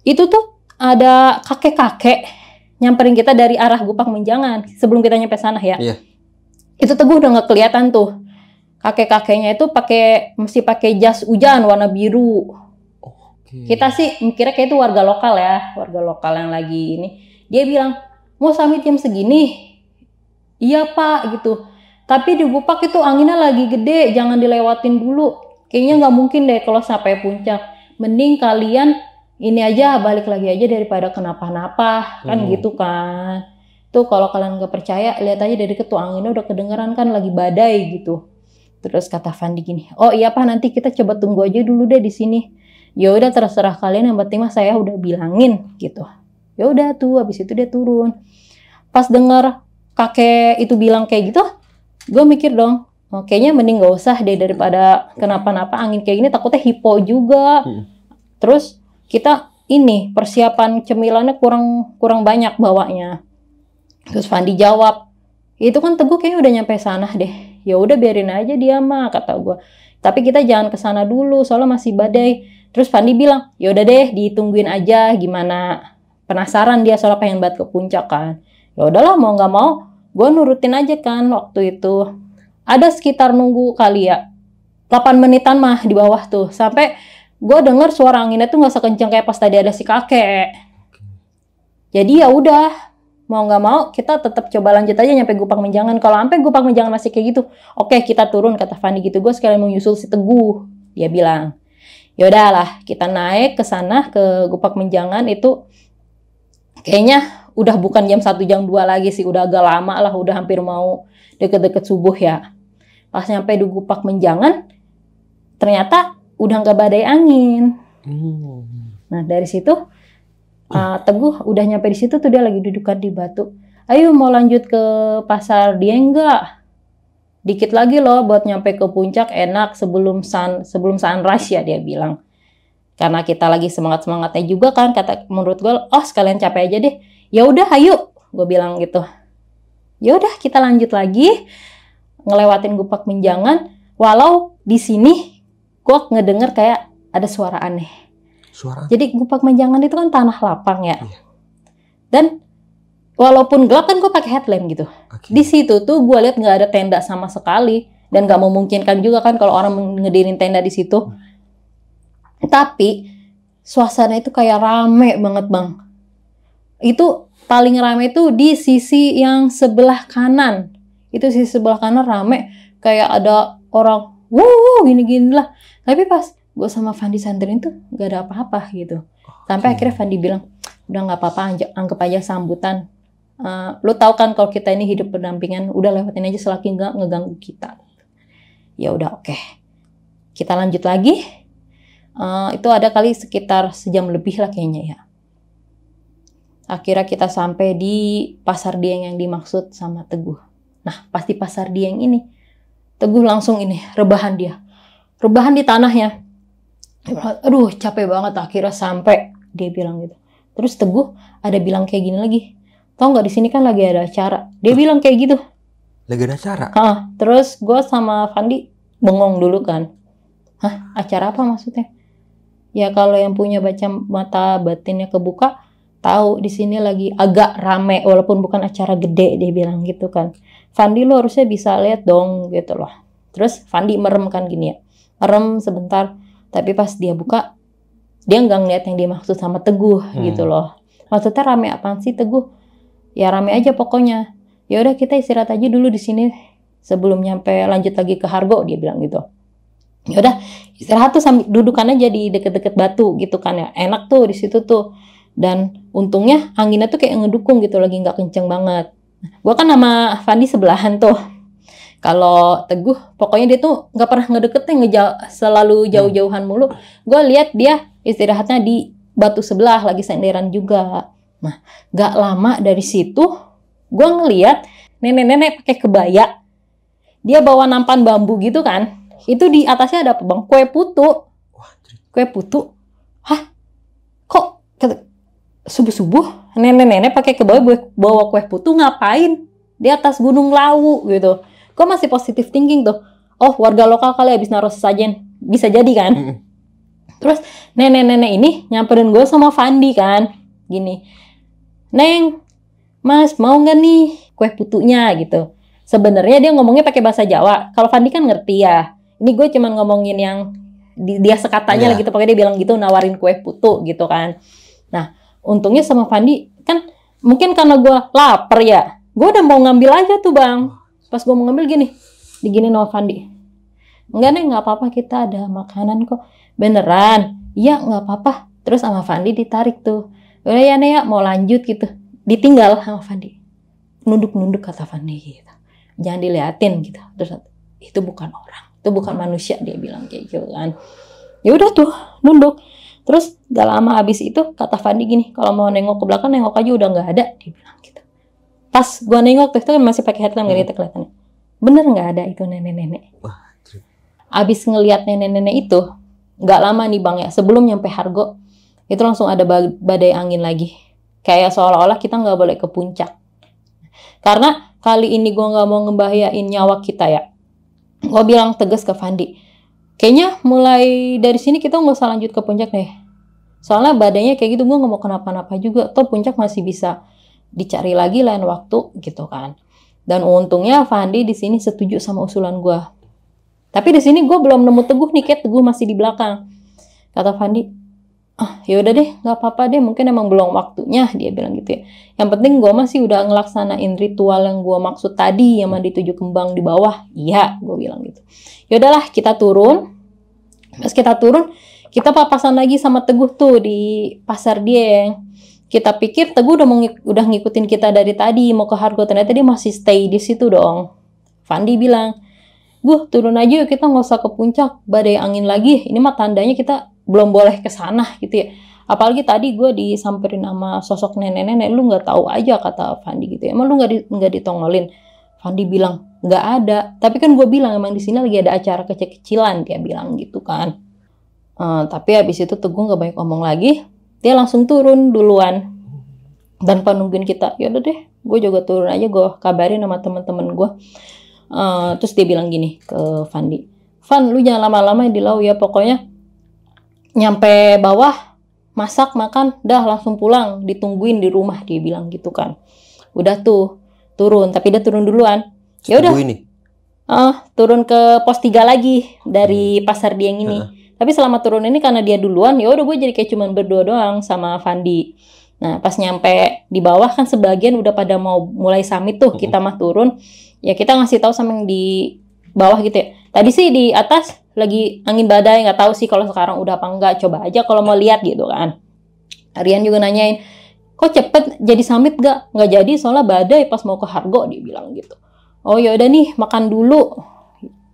itu tuh ada kakek-kakek nyamperin kita dari arah Gupak Menjangan sebelum kita nyampe sana ya. Itu Teguh udah nggak kelihatan tuh. Kakek-kakeknya itu mesti pakai jas hujan warna biru. Kita sih mikirnya kayak itu warga lokal ya, warga lokal yang lagi ini. Dia bilang, mau summit jam segini? Iya pak gitu. Tapi di Gupak itu anginnya lagi gede, jangan dilewatin dulu. Kayaknya nggak mungkin deh kalau sampai puncak. Mending kalian ini aja, balik lagi aja daripada kenapa-napa, kan gitu kan. Tuh kalau kalian nggak percaya, lihat aja dari ketua anginnya udah kedengeran kan lagi badai gitu. Terus kata Fandi gini, oh iya pak, nanti kita coba tunggu aja dulu deh di sini. Ya udah terserah kalian, yang penting mah saya udah bilangin gitu. Ya udah tuh, habis itu dia turun. Pas denger kakek itu bilang kayak gitu, gue mikir dong, kayaknya mending gak usah deh daripada kenapa-napa, angin kayak gini takutnya hipo juga. Terus kita ini persiapan cemilannya kurang banyak bawanya. Terus Fandi jawab, itu kan Teguh kayaknya udah nyampe sana deh. Ya udah biarin aja dia mah, kata gue. Tapi kita jangan kesana dulu soalnya masih badai. Terus Fandi bilang, ya udah deh ditungguin aja gimana. Penasaran dia soalnya pengen banget ke puncak kan. Ya udahlah mau nggak mau, gue nurutin aja kan waktu itu. Ada sekitar nunggu kali ya 8 menitan mah di bawah tuh. Sampai gue denger suara anginnya tuh nggak sekencang kayak pas tadi ada si kakek. Jadi ya udah, mau nggak mau kita tetap coba lanjut aja nyampe Gupak Menjangan. Kalau sampai Gupak Menjangan masih kayak gitu, oke kita turun, kata Fandi gitu. Gue sekalian mau nyusul si Teguh, dia bilang. Ya udahlah, kita naik ke sana ke Gupak Menjangan itu kayaknya udah bukan jam 1 jam 2 lagi sih, udah agak lama lah, udah hampir mau deket-deket subuh ya. Pas nyampe di Gupak Menjangan, ternyata udah nggak badai angin. Nah dari situ Teguh udah nyampe di situ tuh, dia lagi dudukan di batu. Ayo mau lanjut ke pasar Dieng nggak? Dikit lagi loh buat nyampe ke puncak, enak sebelum sunrise ya, dia bilang. Karena kita lagi semangat-semangatnya juga kan, kata menurut gue, oh sekalian capek aja deh. Ya udah, ayo, gue bilang gitu. Ya udah, kita lanjut lagi ngelewatin Gupak Menjangan. Walau di sini gue ngedenger kayak ada suara aneh. Suara? Jadi Gupak Menjangan itu kan tanah lapang ya. Iya. Dan walaupun gelap kan gue pakai headlamp gitu. Okay. Di situ tuh gue lihat nggak ada tenda sama sekali dan nggak memungkinkan juga kan kalau orang ngedirin tenda di situ. Tapi suasana itu kayak rame banget bang. Itu paling rame itu di sisi yang sebelah kanan. Itu sisi sebelah kanan rame kayak ada orang wow gini-gini lah. Tapi pas gue sama Fandi santerin tuh nggak ada apa-apa gitu. Sampai akhirnya Fandi bilang udah nggak apa-apa, anggap aja sambutan. Lu tahu kan kalau kita ini hidup berdampingan, udah lewatin aja selagi nggak ngeganggu kita. Ya udah oke. Kita lanjut lagi. Itu ada kali sekitar sejam lebih lah kayaknya ya. Akhirnya kita sampai di Pasar Dieng yang dimaksud sama Teguh. Nah pas di Pasar Dieng ini, Teguh langsung ini rebahan dia. Rebahan di tanahnya. Aduh capek banget akhirnya sampai, dia bilang gitu. Terus Teguh ada bilang kayak gini lagi. Tau nggak di sini kan lagi ada acara. Dia bilang kayak gitu. Lagi ada acara? Terus gue sama Fandi bengong dulu kan. Hah, acara apa maksudnya? Ya kalau yang punya baca mata batinnya kebuka, tahu di sini lagi agak rame walaupun bukan acara gede, dia bilang gitu kan. Fandi lu harusnya bisa lihat dong gitu loh. Terus Fandi merem kan gini ya. Merem sebentar, tapi pas dia buka dia nggak ngeliat yang dimaksud sama Teguh gitu loh. Maksudnya rame apaan sih Teguh? Ya rame aja pokoknya. Ya udah kita istirahat aja dulu di sini sebelum nyampe lanjut lagi ke Hargo, dia bilang gitu. Ya udah istirahat tuh sambil dudukan aja di deket-deket batu gitu kan ya. Enak tuh di situ tuh. Dan untungnya anginnya tuh kayak ngedukung gitu, lagi nggak kenceng banget. Gua kan sama Fandi sebelahan tuh. Kalau Teguh pokoknya dia tuh nggak pernah ngedeketin, selalu jauh-jauhan mulu. Gue lihat dia istirahatnya di batu sebelah, lagi senderan juga. Nah, gak lama dari situ, gue ngeliat nenek-nenek pakai kebaya. Dia bawa nampan bambu gitu kan. Itu di atasnya ada apa bang? Kue putu. Kue putu. Hah? Kok subuh-subuh nenek-nenek pakai kebaya bawa kue putu ngapain? Di atas Gunung Lawu gitu. Gue masih positive thinking tuh. Oh warga lokal kali habis naruh sesajen. Bisa jadi kan? Terus nenek-nenek ini nyamperin gue sama Fandi kan. Gini. Neng, Mas mau nggak nih kue putunya gitu. Sebenarnya dia ngomongnya pakai bahasa Jawa. Kalau Fandi kan ngerti ya. Ini gue cuman ngomongin yang dia sekatanya lah gitu. Pokoknya dia bilang gitu, nawarin kue putu gitu kan. Nah, untungnya sama Fandi kan mungkin karena gue lapar ya. Gue udah mau ngambil aja tuh bang. Pas gue mau ngambil gini, digini sama Fandi. Enggak nih, nggak apa-apa, kita ada makanan kok. Beneran? Iya, nggak apa-apa. Terus sama Fandi ditarik tuh. Udah ya Nek ya, mau lanjut gitu. Ditinggal sama Fandi. Nunduk-nunduk kata Fandi gitu. Jangan diliatin gitu. Terus itu bukan orang, itu bukan manusia, dia bilang kayak gitu kan. Ya udah tuh, nunduk. Terus gak lama abis itu kata Fandi gini, kalau mau nengok ke belakang nengok aja udah nggak ada, dia bilang gitu. Pas gua nengok tuh, itu kan masih pakai headlamp gak kelihatannya. Bener nggak ada itu nenek-nenek. Abis ngelihat nenek-nenek itu, nggak lama nih bang ya, sebelum nyampe Hargo, itu langsung ada badai angin lagi. Kayak seolah-olah kita nggak boleh ke puncak. Karena kali ini gue nggak mau ngebahayain nyawa kita ya. Gue bilang tegas ke Fandi, kayaknya mulai dari sini kita nggak usah lanjut ke puncak deh. Soalnya badainya kayak gitu, gue nggak mau kenapa-napa juga. Toh puncak masih bisa dicari lagi lain waktu gitu kan. Dan untungnya Fandi di sini setuju sama usulan gue. Tapi di sini gue belum nemu Teguh nih, kayak Teguh masih di belakang. Kata Fandi, ya udah deh, nggak apa-apa deh, mungkin emang belum waktunya, dia bilang gitu ya. Yang penting gue masih udah ngelaksanain ritual yang gue maksud tadi, yang mandi 7 kembang di bawah. Iya, gue bilang gitu. Ya udahlah, kita turun. Pas kita turun, kita papasan lagi sama Teguh tuh di Pasar Dieng. Kita pikir Teguh udah ngikutin kita dari tadi mau ke Hargo, ternyata dia masih stay di situ dong. Fandi bilang, Gue turun aja yuk, kita nggak usah ke puncak, badai angin lagi. Ini mah tandanya kita belum boleh ke sana gitu ya. Apalagi tadi gue disamperin sama sosok nenek-nenek, lu nggak tahu aja, kata Fandi gitu ya. Emang lu nggak ditongolin? Fandi bilang nggak ada. Tapi kan gue bilang emang di sini lagi ada acara kecil-kecilan, dia bilang gitu kan. Tapi habis itu Teguh nggak banyak ngomong lagi, dia langsung turun duluan tanpa nungguin kita. Ya udah deh, gue juga turun aja, gue kabarin sama teman-teman gue. Terus dia bilang gini ke Fandi, Van, lu jangan lama-lama di laut ya, pokoknya nyampe bawah masak makan dah langsung pulang, ditungguin di rumah, dia bilang gitu kan. Udah tuh turun, tapi dia turun duluan. Ya udah turun ke pos 3 lagi dari pasar Dieng ini. Tapi selama turun ini karena dia duluan, ya udah gue jadi kayak cuman berdua doang sama Fandi. Nah pas nyampe di bawah kan sebagian udah pada mau mulai summit tuh, kita mah turun. Ya kita ngasih tahu sama yang di bawah gitu ya. Tadi sih di atas lagi angin badai, nggak tahu sih kalau sekarang udah apa enggak. Coba aja kalau mau lihat gitu kan. Rian juga nanyain, kok cepet jadi summit gak? Nggak jadi soalnya badai pas mau ke Hargo, dia bilang gitu. Oh ya udah nih makan dulu.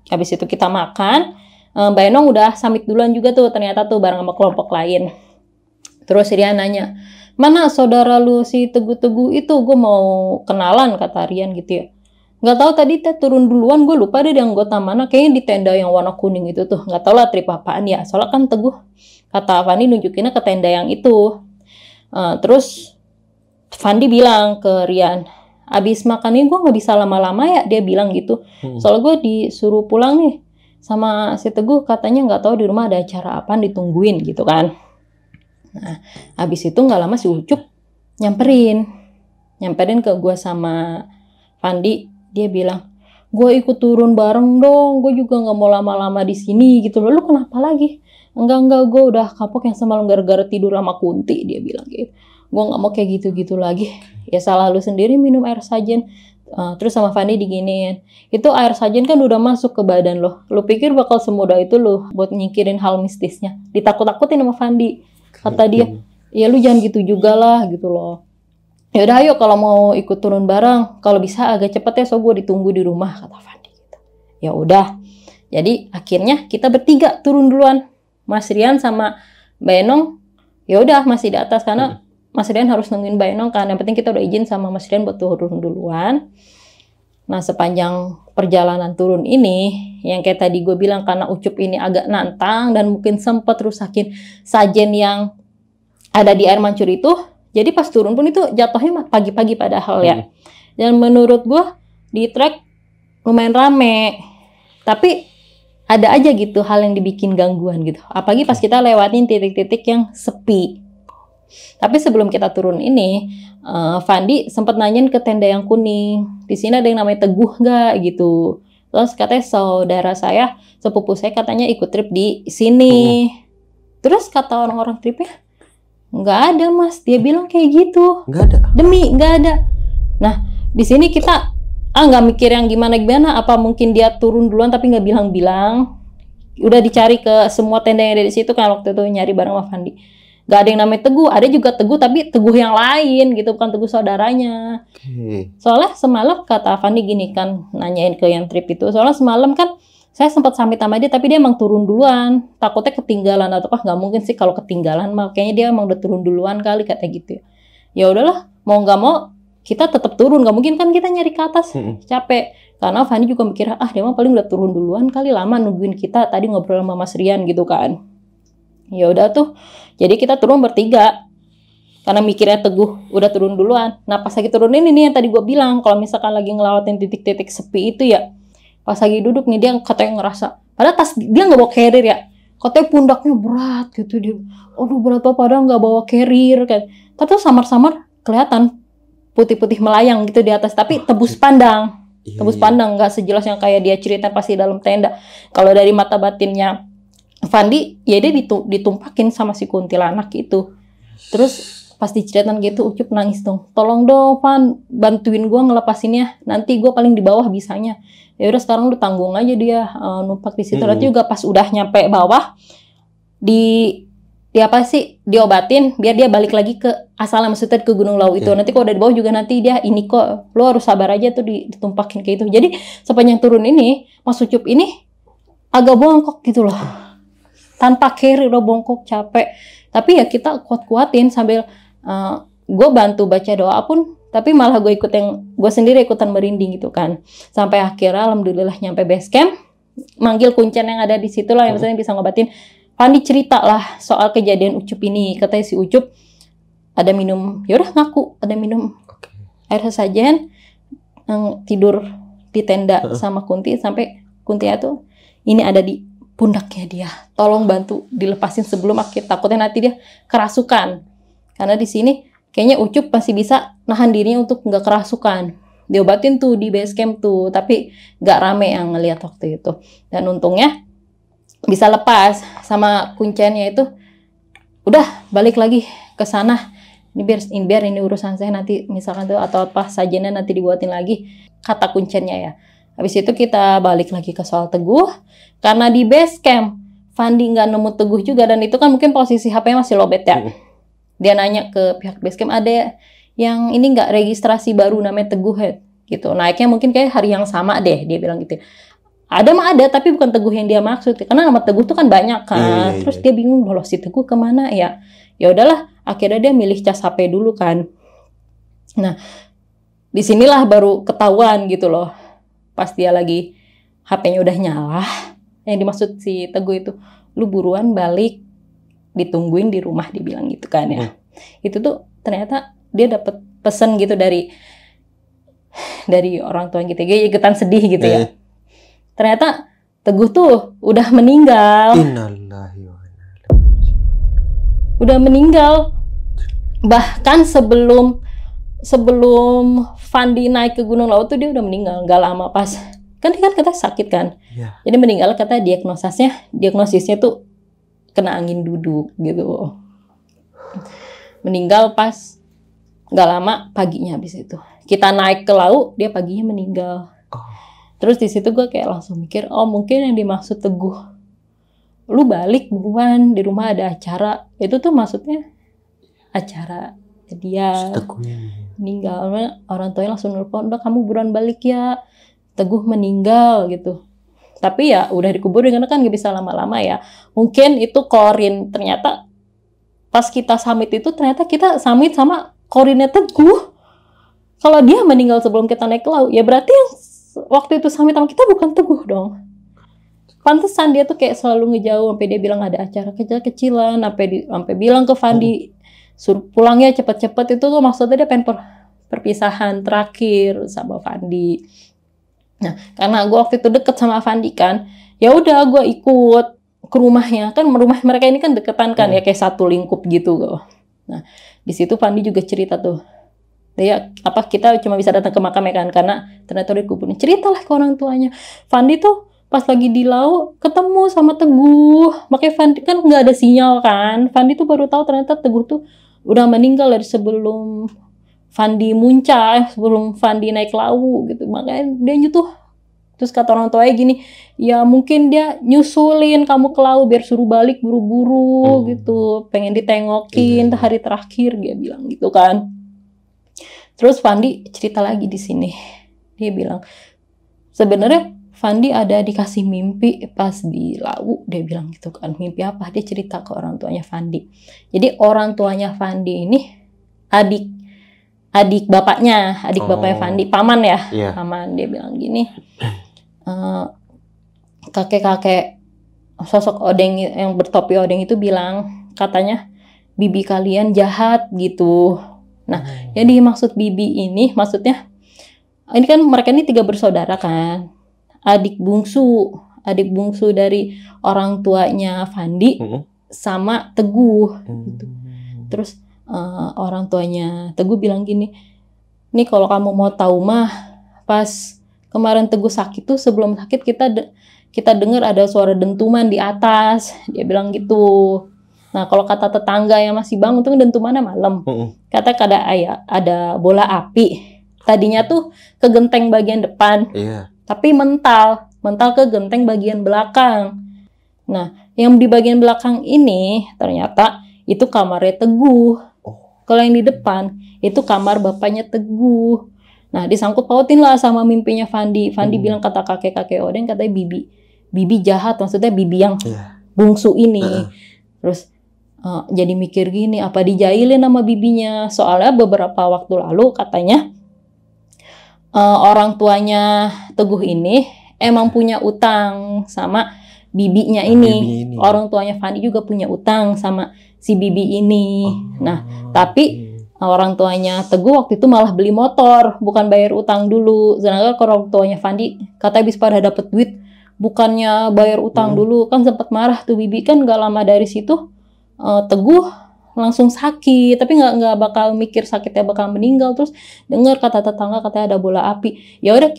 Habis itu kita makan. Mbak Enong udah summit duluan juga tuh ternyata tuh bareng sama kelompok lain. Terus Rian nanya, mana saudara lu si Teguh-Teguh itu, gue mau kenalan, kata Rian gitu ya. Nggak tahu tadi teh turun duluan, gue lupa deh di anggota mana, kayaknya di tenda yang warna kuning itu tuh, nggak tahu lah trip apaan ya, soalnya kan Teguh kata Fandi nunjukinnya ke tenda yang itu. Terus Fandi bilang ke Rian, abis makan ini gue nggak bisa lama-lama ya, dia bilang gitu, soalnya gue disuruh pulang nih sama si Teguh, katanya nggak tahu di rumah ada acara apaan, ditungguin gitu kan. Nah abis itu nggak lama si Ucup nyamperin ke gue sama Fandi. Dia bilang, gue ikut turun bareng dong, gue juga nggak mau lama-lama di sini gitu loh. Lu kenapa lagi? Enggak, gue udah kapok yang semalam gara-gara tidur sama Kunti, dia bilang gitu. Gue nggak mau kayak gitu-gitu lagi. Ya salah lu sendiri minum air sajen. Terus sama Fandi diginiin, itu air sajen kan udah masuk ke badan lo. Lu pikir bakal semudah itu lo buat nyingkirin hal mistisnya? Ditakut-takutin sama Fandi. Kata dia, ya lu jangan gitu juga lah gitu loh. Ya udah ayo kalau mau ikut turun bareng, kalau bisa agak cepet ya, so gue ditunggu di rumah, kata Fandi gitu. Ya udah, jadi akhirnya kita bertiga turun duluan, Mas Rian sama Mbak Enong. Ya udah masih di atas karena Mas Rian harus nungguin Mbak Enong kan. Yang penting kita udah izin sama Mas Rian buat turun duluan. Nah sepanjang perjalanan turun ini, yang kayak tadi gue bilang karena Ucup ini agak nantang dan mungkin sempat rusakin sajen yang ada di air mancur itu. Jadi pas turun pun itu jatuhnya pagi-pagi padahal ya. Dan menurut gue di trek lumayan rame. Tapi ada aja gitu hal yang dibikin gangguan gitu. Apalagi pas kita lewatin titik-titik yang sepi. Tapi sebelum kita turun ini, Fandi sempat nanyain ke tenda yang kuning. Di sini ada yang namanya Teguh nggak gitu. Terus katanya saudara saya, sepupu saya katanya ikut trip di sini. Terus kata orang-orang tripnya, nggak ada mas, dia bilang kayak gitu. Nggak ada. Demi nggak ada. Nah di sini kita nggak mikir yang gimana. Apa mungkin dia turun duluan tapi nggak bilang-bilang. Udah dicari ke semua tenda yang ada di situ kan waktu itu nyari bareng sama Fandi. Nggak ada yang namanya Teguh. Ada juga Teguh tapi Teguh yang lain gitu, bukan Teguh saudaranya. Soalnya semalam kata Fandi gini kan, nanyain ke yang trip itu. Soalnya semalam kan saya sempat samit sama dia, tapi dia emang turun duluan. Takutnya ketinggalan atau apa, nggak mungkin sih kalau ketinggalan, makanya dia emang udah turun duluan kali, kata gitu. Ya udahlah, mau nggak mau kita tetap turun, nggak mungkin kan kita nyari ke atas, capek. Karena Fandi juga mikir, dia mah paling udah turun duluan kali, lama nungguin kita tadi ngobrol sama Mas Rian gitu kan. Ya udah tuh, jadi kita turun bertiga. Karena mikirnya Teguh udah turun duluan. Nah pas lagi turun ini nih yang tadi gue bilang, kalau misalkan lagi ngelewatin titik-titik sepi itu ya, pas lagi duduk nih dia katanya ngerasa, padahal tas dia nggak bawa carrier ya, katanya pundaknya berat gitu dia. Aduh berat apa, padahal nggak bawa carrier kan. Tapi tuh samar-samar kelihatan putih-putih melayang gitu di atas, tapi tebus pandang, nggak sejelas yang kayak dia cerita pasti dalam tenda. Kalau dari mata batinnya Fandi, ya dia ditumpakin sama si kuntilanak itu. Terus pas diceritain gitu Ucup nangis dong, tolong dong Van, bantuin gue ngelepasinnya, nanti gue paling di bawah bisanya. Ya udah sekarang lu tanggung aja dia numpak di situ. Nanti juga pas udah nyampe bawah diobatin biar dia balik lagi ke asalnya, maksudnya ke Gunung Lawu itu. Nanti kalau udah di bawah juga nanti dia ini kok, lu harus sabar aja tuh ditumpakin kayak gitu. Jadi sepanjang turun ini Mas Ucup ini agak bongkok gitu loh, tanpa carry udah bongkok capek. Tapi ya kita kuat-kuatin sambil gue bantu baca doa pun, tapi malah gue sendiri ikutan merinding gitu kan. Sampai akhirnya alhamdulillah nyampe base camp, manggil kuncen yang ada di situ lah yang misalnya bisa ngobatin. Fandi cerita lah soal kejadian Ucup ini. Katanya si Ucup ada minum, ya udah ngaku ada minum air sesajen, tidur di tenda sama Kunti sampai Kuntinya tuh ini ada di pundaknya dia. Tolong bantu dilepasin sebelum akhir, takutnya nanti dia kerasukan. Karena di sini kayaknya Ucup masih bisa nahan dirinya untuk nggak kerasukan. Diobatin tuh di base camp tuh, tapi nggak rame yang ngeliat waktu itu. Dan untungnya bisa lepas sama kunciannya itu. Udah balik lagi ke sana. Ini biar ini urusan saya nanti misalkan tuh atau apa sajennya nanti dibuatin lagi, kata kunciannya ya. Habis itu kita balik lagi ke soal Teguh. Karena di base camp Fandi nggak nemu Teguh juga, dan itu kan mungkin posisi HP-nya masih lowbat ya. Dia nanya ke pihak base camp, ada yang ini nggak registrasi baru namanya Teguh ya? Gitu. Naiknya mungkin kayak hari yang sama deh, dia bilang gitu. Ada mah ada, tapi bukan Teguh yang dia maksud. Karena nama Teguh tuh kan banyak kan. Terus dia bingung, loh si Teguh kemana ya? Ya udahlah, akhirnya dia milih cas HP dulu kan. Nah, disinilah baru ketahuan gitu loh. Pas dia lagi HP-nya udah nyala, yang dimaksud si Teguh itu, lu buruan balik, ditungguin di rumah, dibilang gitu kan ya. Itu tuh ternyata dia dapet pesan gitu dari orang tua gitu. Dia ikutan sedih gitu ya. Ternyata Teguh tuh udah meninggal. Udah meninggal. Bahkan sebelum Fandi naik ke Gunung Lawu tuh dia udah meninggal. Gak lama pas. Kan dia kan kata sakit kan. Jadi meninggal, kata diagnosisnya tuh kena angin duduk gitu. Meninggal pas gak lama paginya habis itu. Kita naik ke Lawu, dia paginya meninggal. Terus di situ gue kayak langsung mikir, oh mungkin yang dimaksud Teguh, lu balik buruan, di rumah ada acara. Itu tuh maksudnya acara dia meninggal. Orang tuanya langsung nelfon, udah kamu buruan balik ya, Teguh meninggal gitu. Tapi ya udah dikubur, karena kan gak bisa lama-lama ya. Mungkin itu korin. Ternyata pas kita summit itu, ternyata kita summit sama korinnya Teguh. Kalau dia meninggal sebelum kita naik ke Lawu, ya berarti yang waktu itu summit sama kita bukan Teguh dong. Pantesan dia tuh kayak selalu ngejauh, sampai dia bilang ada acara kecil-kecilan, sampai bilang ke Fandi suruh pulangnya cepet-cepet. Itu tuh maksudnya dia pengen perpisahan terakhir sama Fandi. Nah, karena gue waktu itu deket sama Fandi kan, ya udah gue ikut ke rumahnya. Kan rumah mereka ini kan deketan kan, ya kayak satu lingkup gitu. Nah, di situ Fandi juga cerita tuh. Ya, kita cuma bisa datang ke makamnya kan, karena ternyata udah dikuburin. Ceritalah ke orang tuanya. Fandi tuh pas lagi di Lawu ketemu sama Teguh. Makanya Fandi kan nggak ada sinyal kan. Fandi tuh baru tahu ternyata Teguh tuh udah meninggal dari sebelum Fandi muncak, sebelum Fandi naik Lawu gitu. Makanya dia nyutuh. Terus kata orang tuanya gini, ya mungkin dia nyusulin kamu ke Lawu biar suruh balik buru-buru gitu. Pengen ditengokin hari terakhir, dia bilang gitu kan. Terus Fandi cerita lagi di sini. Dia bilang, sebenarnya Fandi ada dikasih mimpi pas di Lawu. Dia bilang gitu kan. Mimpi apa? Dia cerita ke orang tuanya Fandi. Jadi orang tuanya Fandi ini adik bapaknya Fandi, paman ya. Paman. Dia bilang gini, kakek-kakek sosok odeng yang bertopi odeng itu bilang, katanya bibi kalian jahat gitu. Nah, yang dimaksud bibi ini, maksudnya ini kan mereka ini 3 bersaudara kan, adik bungsu dari orang tuanya Fandi sama Teguh gitu. Terus orang tuanya Teguh bilang gini, nih kalau kamu mau tahu mah, pas kemarin Teguh sakit tuh, sebelum sakit kita dengar ada suara dentuman di atas. Dia bilang gitu. Nah, kalau kata tetangga yang masih bangun tuh dentumannya malam. Kata ada bola api. Tadinya tuh ke genteng bagian depan. Tapi mental ke genteng bagian belakang. Nah, yang di bagian belakang ini ternyata itu kamarnya Teguh. Kalau yang di depan itu kamar bapaknya Teguh. Nah, disangkut pautin lah sama mimpinya Fandi. Fandi bilang kata kakek-kakek odeng, katanya bibi jahat, maksudnya bibi yang bungsu ini. Terus jadi mikir gini, apa dijailin sama bibinya? Soalnya beberapa waktu lalu katanya orang tuanya Teguh ini emang punya utang sama bibinya ini. Orang tuanya Fandi juga punya utang sama si bibi ini. Nah, tapi orang tuanya Teguh waktu itu malah beli motor, bukan bayar utang dulu. Sedangkan orang tuanya Fandi katanya habis pada dapet duit, bukannya bayar utang dulu. Kan sempat marah tuh bibi. Kan gak lama dari situ Teguh langsung sakit, tapi nggak bakal mikir sakitnya bakal meninggal. Terus dengar kata tetangga katanya ada bola api. Ya udah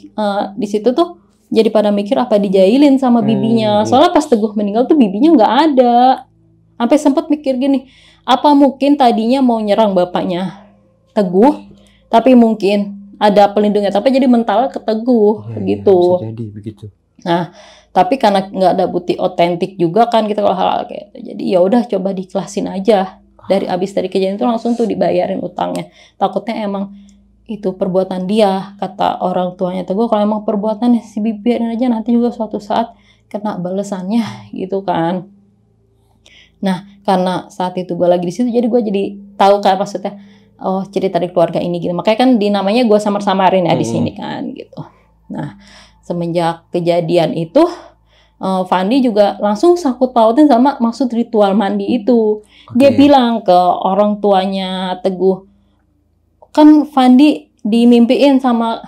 di situ tuh jadi pada mikir apa dijailin sama bibinya. Soalnya pas Teguh meninggal tuh bibinya nggak ada. Sampai sempat mikir gini, apa mungkin tadinya mau nyerang bapaknya Teguh, tapi mungkin ada pelindungnya, tapi jadi mental ke Teguh gitu. Bisa jadi begitu. Nah, tapi karena nggak ada bukti otentik juga kan kita kalau hal-hal kayak gitu. Jadi ya udah coba dikelasin aja. Dari kejadian itu langsung tuh dibayarin utangnya. Takutnya emang itu perbuatan dia, kata orang tuanya Teguh. Kalau emang perbuatan si bibi biarin aja, nanti juga suatu saat kena balesannya gitu kan. Nah, karena saat itu gue lagi di situ, jadi gue jadi tahu kan maksudnya, oh cerita dari keluarga ini gitu. Makanya kan dinamanya gue samar-samarin ya di sini kan gitu. Nah, semenjak kejadian itu, Fandi juga langsung sakut pautin sama maksud ritual mandi itu. Dia bilang ke orang tuanya Teguh, kan Fandi dimimpiin sama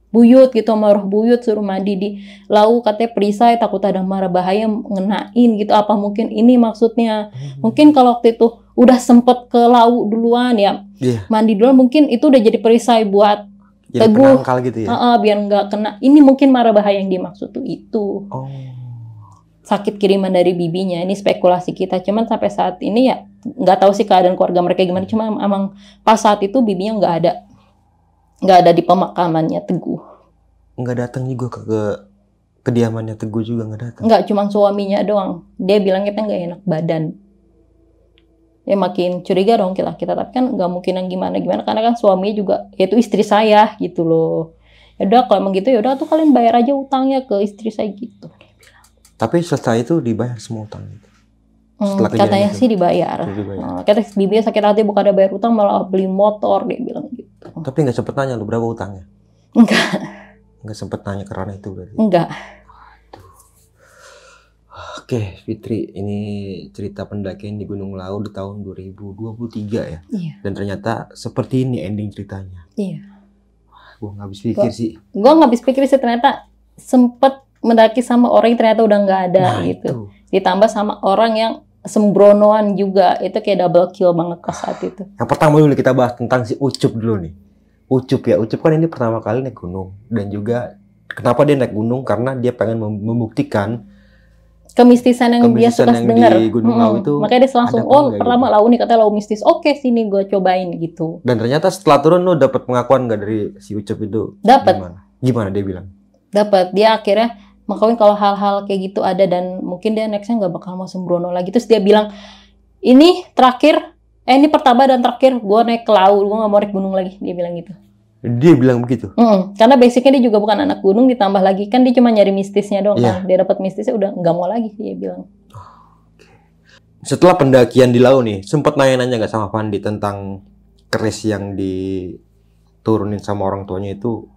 buyut gitu, sama roh buyut suruh mandi di laut, katanya perisai takut ada mara bahaya ngenain gitu. Apa mungkin ini maksudnya? Mungkin kalau waktu itu udah sempet ke laut duluan ya, mandi duluan, mungkin itu udah jadi perisai buat Teguh gitu ya? Biar nggak kena. Ini mungkin mara bahaya yang dimaksud tuh itu. Sakit kiriman dari bibinya. Ini spekulasi kita. Cuman sampai saat ini ya nggak tahu sih keadaan keluarga mereka gimana. Cuma emang pas saat itu bibinya nggak ada di pemakamannya Teguh. Nggak datang juga ke kediamannya Teguh juga nggak datang. Nggak, cuma suaminya doang. Dia bilang kita nggak enak badan. Ya makin curiga dong kita. Tapi kan nggak mungkin yang gimana karena kan suaminya juga yaitu istri saya gitu loh. Ya udah kalau emang gitu ya udah tuh kalian bayar aja utangnya ke istri saya gitu. Tapi setelah itu dibayar semua utang itu. Katanya sih dibayar. Kata bibinya sakit hati bukan ada bayar utang malah beli motor, dia bilang gitu. Tapi nggak sempet nanya lu berapa utangnya? Enggak. Nggak sempet nanya karena itu berarti? Enggak. Oke, Fitri, ini cerita pendakian di Gunung Lawu di tahun 2023 ya? Iya. Dan ternyata seperti ini ending ceritanya. Iya. Gue nggak habis pikir sih. Gue nggak habis pikir sih, ternyata sempet mendaki sama orang yang ternyata udah nggak ada gitu. Ditambah sama orang yang sembronoan juga, itu kayak double kill banget pas saat itu. Yang pertama dulu kita bahas tentang si Ucup dulu nih. Ucup kan ini pertama kali naik gunung. Dan juga kenapa dia naik gunung? Karena dia pengen membuktikan kemistisan yang dia suka dengar di Gunung Lawu itu. Makanya dia langsung, pertama gitu. Lawu nih katanya Lawu mistis. Oke, sini gue cobain gitu. Dan ternyata setelah turun lu dapet pengakuan nggak dari si Ucup itu? Dapat. Gimana dia bilang? Dapat. Dia akhirnya makanya kalau hal-hal kayak gitu ada dan mungkin dia nextnya nggak bakal mau sembrono lagi. Terus dia bilang, ini pertama dan terakhir gue naik ke Lawu, gue nggak mau naik gunung lagi. Dia bilang gitu. Dia bilang begitu? Karena basicnya dia juga bukan anak gunung, ditambah lagi kan dia cuma nyari mistisnya doang kan. Dia dapat mistisnya udah nggak mau lagi, dia bilang. Setelah pendakian di Lawu nih, sempet nanya-nanya nggak sama Fandi tentang keris yang diturunin sama orang tuanya itu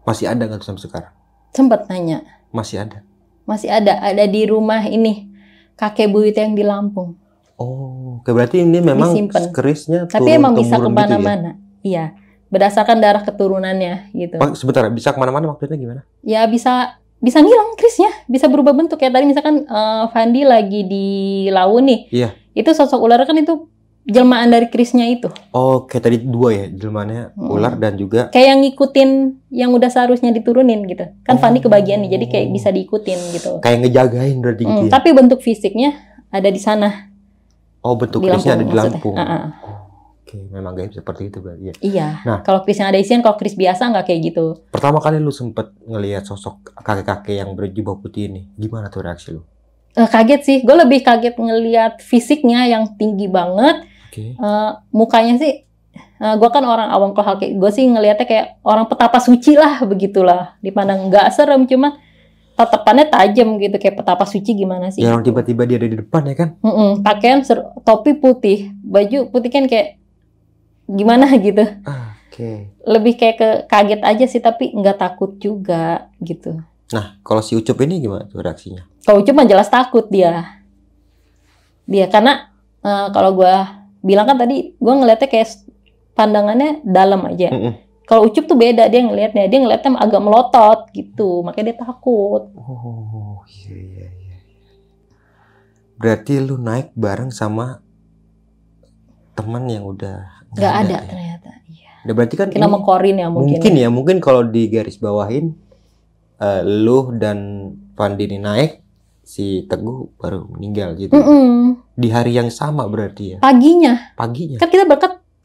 masih ada nggak sampai sekarang? Sempet nanya. Masih ada? Masih ada di rumah ini kakek buyut yang di Lampung. Oh, berarti ini memang disimpen. Kerisnya tapi emang bisa Gitu kemana-mana. ya? Iya, berdasarkan darah keturunannya gitu. Sebentar, bisa kemana-mana maksudnya gimana? Ya bisa ngilang kerisnya, bisa berubah bentuk. Kayak tadi misalkan Fandi lagi di Lawu nih. Iya. Itu sosok ular kan itu jelmaan dari kerisnya itu. Oh, kayak tadi dua ya, jelmaannya ular dan juga kayak yang ngikutin yang udah seharusnya diturunin gitu. Kan Fandi kebagian nih, jadi kayak bisa diikutin gitu. Kayak ngejagain berarti gitu ya? Tapi bentuk fisiknya ada di sana. Oh, bentuk kerisnya ada di Lampung. Oke, memang gaib seperti itu berarti ya? Iya. Nah, kalau keris yang ada isian, kalau keris biasa nggak kayak gitu. Pertama kali lu sempet ngelihat sosok kakek-kakek yang berjubah putih ini, gimana tuh reaksi lu? Kaget sih, gue lebih kaget ngelihat fisiknya yang tinggi banget. Mukanya sih, gue kan orang awam kalau hal kayak gue sih ngelihatnya kayak orang petapa suci lah, begitulah. Dipandang nggak serem, cuma tatapannya tajam gitu, kayak petapa suci gimana sih? Ya orang tiba-tiba dia ada di depan ya kan? Pakaian topi putih, baju putih kan kayak gimana gitu. Oke. Lebih kayak kaget aja sih, tapi nggak takut juga gitu. Nah, kalau si Ucup ini gimana tuh reaksinya? Kalau Ucup mah jelas takut dia. Karena kalau gue bilang kan tadi, gue ngeliatnya kayak pandangannya dalam aja. Kalau Ucup tuh beda, dia ngeliatnya agak melotot gitu, makanya dia takut. Oh, iya. Berarti lu naik bareng sama teman yang udah nggak ada ya? Ternyata. Iya. Nah, berarti kan kita mau Korin ya mungkin. Mungkin kalau di garis bawahin, lu dan Fandi ini naik, si Teguh baru meninggal gitu. Di hari yang sama berarti ya? Paginya. Kan kita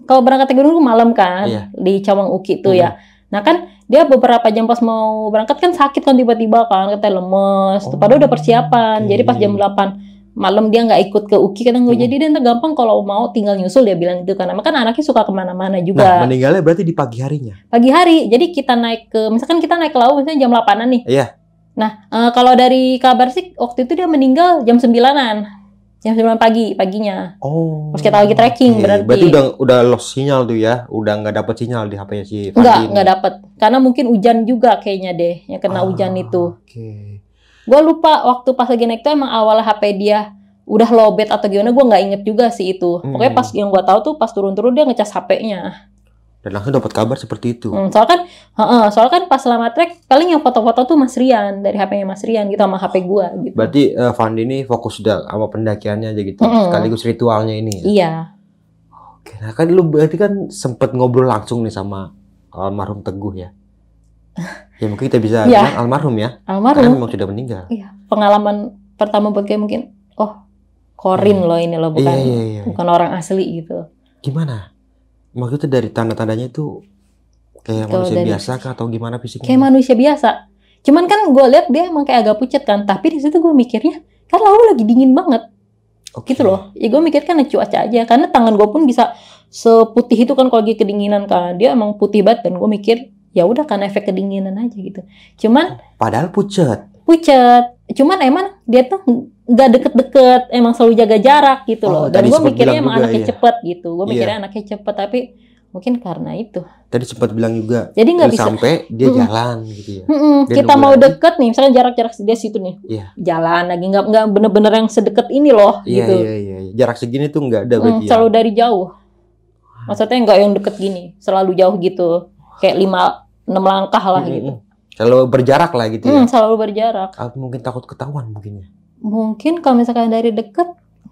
kalau berangkat ke gunung malam kan, di Cawang Uki tuh ya. Nah kan dia beberapa jam pas mau berangkat kan sakit kan tiba-tiba kan, katanya lemes. Padahal udah persiapan. Jadi pas jam 8 malam dia nggak ikut ke Uki, kadang gue jadi dia gampang kalau mau tinggal nyusul, dia bilang gitu kan. Kan anaknya suka kemana-mana juga. Nah, meninggalnya berarti di pagi harinya? Pagi hari, jadi kita naik ke, misalkan kita naik ke laut misalnya jam 8-an nih. Iya. Nah, kalau dari kabar sih waktu itu dia meninggal jam 9-an. Jam 9 paginya. Oh. Pas kita lagi trekking berarti. Berarti udah lost sinyal tuh ya, udah nggak dapet sinyal di HP-nya si Fandi. Nggak dapet, karena mungkin hujan juga kayaknya deh, yang kena hujan itu. Oke. Gue lupa waktu pas lagi naik tuh emang awal HP dia udah lowbat atau gimana, gue nggak inget juga sih itu. Pokoknya pas yang gue tahu tuh pas turun-turun dia ngecas HP-nya. Dan langsung dapat kabar seperti itu. Soalnya kan pas selama trek paling yang foto-foto tuh Mas Rian, dari HP-nya Mas Rian gitu sama HP gue gitu. Berarti Fandi ini fokus udah sama pendakiannya aja gitu, sekaligus ritualnya ini ya? Iya. Oke, nah kan lu berarti kan sempet ngobrol langsung nih sama almarhum Teguh ya? Ya mungkin kita bisa bilang almarhum ya? Karena memang sudah meninggal. Iya. Pengalaman pertama buat kayak mungkin, Korin loh ini loh, bukan orang asli gitu. Gimana? Maksudnya dari tanda-tandanya itu kayak manusia biasa kah atau gimana fisiknya? Kayak manusia biasa. Cuman kan gue lihat dia emang kayak agak pucat kan. Tapi di situ gue mikirnya, kan laut lagi dingin banget. Gitu loh. Ya gue mikir kan cuaca aja. Karena tangan gue pun bisa seputih itu kan kalau lagi kedinginan kan. Dia emang putih banget, dan gue mikir ya udah kan efek kedinginan aja gitu. Cuman padahal pucat. Cuman emang dia tuh nggak deket-deket, emang selalu jaga jarak gitu loh. Dan gue mikirnya emang anaknya cepet gitu. Gue mikirnya anaknya cepet, tapi mungkin karena itu. Tadi sempat bilang juga. Jadi nggak bisa sampai dia jalan gitu ya. Kita mau deket nih, misalnya jarak-jarak dia situ nih. Jalan lagi, nggak bener-bener yang sedekat ini loh. Gitu. Iya. Jarak segini tuh nggak ada berarti. Selalu dari jauh. Maksudnya nggak yang deket gini, selalu jauh gitu. Kayak 5-6 langkah lah gitu. Selalu berjarak lah gitu ya. Selalu berjarak. Mungkin takut ketahuan mungkin ya. Mungkin kalau misalkan dari deket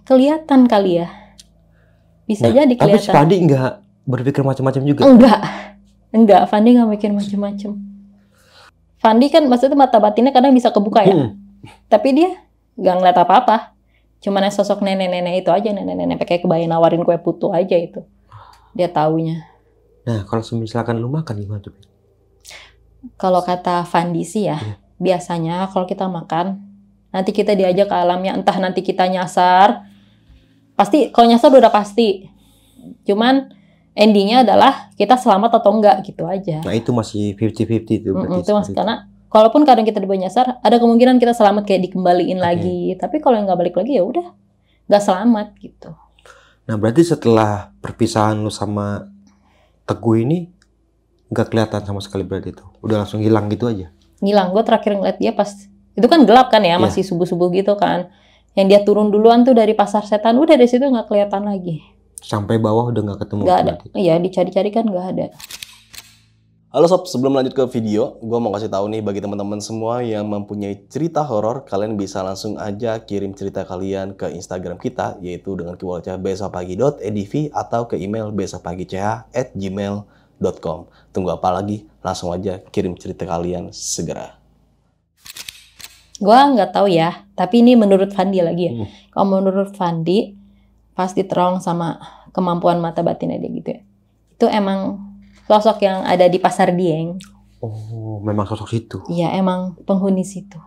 kelihatan kali ya. Bisa jadi kelihatan. Tapi si Fandi nggak berpikir macam-macam juga? Enggak. Fandi nggak mikir macam-macam. Fandi kan maksudnya mata batinnya kadang bisa kebuka ya. Tapi dia nggak ngeliat apa-apa. Cuman sosok nenek-nenek itu aja, nenek-nenek pakai kebaya nawarin kue putu aja itu. Dia taunya. Nah, kalau misalkan lu makan gimana tuh? Kalau kata Fandi sih ya, biasanya kalau kita makan, nanti kita diajak ke alamnya, entah nanti kita nyasar, pasti kalau nyasar udah pasti. Cuman endingnya adalah kita selamat atau enggak gitu aja. Nah itu masih 50-50 itu berarti. Itu masih karena kalaupun kadang kita dibawa nyasar, ada kemungkinan kita selamat kayak dikembaliin lagi. Tapi kalau yang nggak balik lagi ya udah nggak selamat gitu. Nah berarti setelah perpisahan lu sama Teguh ini nggak kelihatan sama sekali berarti itu, udah langsung hilang gitu aja? Ngilang. Gue terakhir ngeliat dia pas itu kan gelap kan ya, masih subuh-subuh gitu kan. Yang dia turun duluan tuh dari Pasar Setan, udah dari situ nggak kelihatan lagi. Sampai bawah udah nggak ketemu? Nggak ada. Iya, dicari-cari kan nggak ada. Halo sob, sebelum lanjut ke video, gue mau kasih tahu nih bagi teman-teman semua yang mempunyai cerita horor, kalian bisa langsung aja kirim cerita kalian ke Instagram kita, yaitu dengan keywordnya besokpagi.edv atau ke email besokpagi.ch@gmail.com. Tunggu apa lagi? Langsung aja kirim cerita kalian segera. Gua nggak tahu ya, tapi ini menurut Fandi lagi ya. Kalau menurut Fandi, pasti terong sama kemampuan mata batinnya dia gitu ya. Itu emang sosok yang ada di Pasar Dieng. Oh, memang sosok situ? Iya, emang penghuni situ.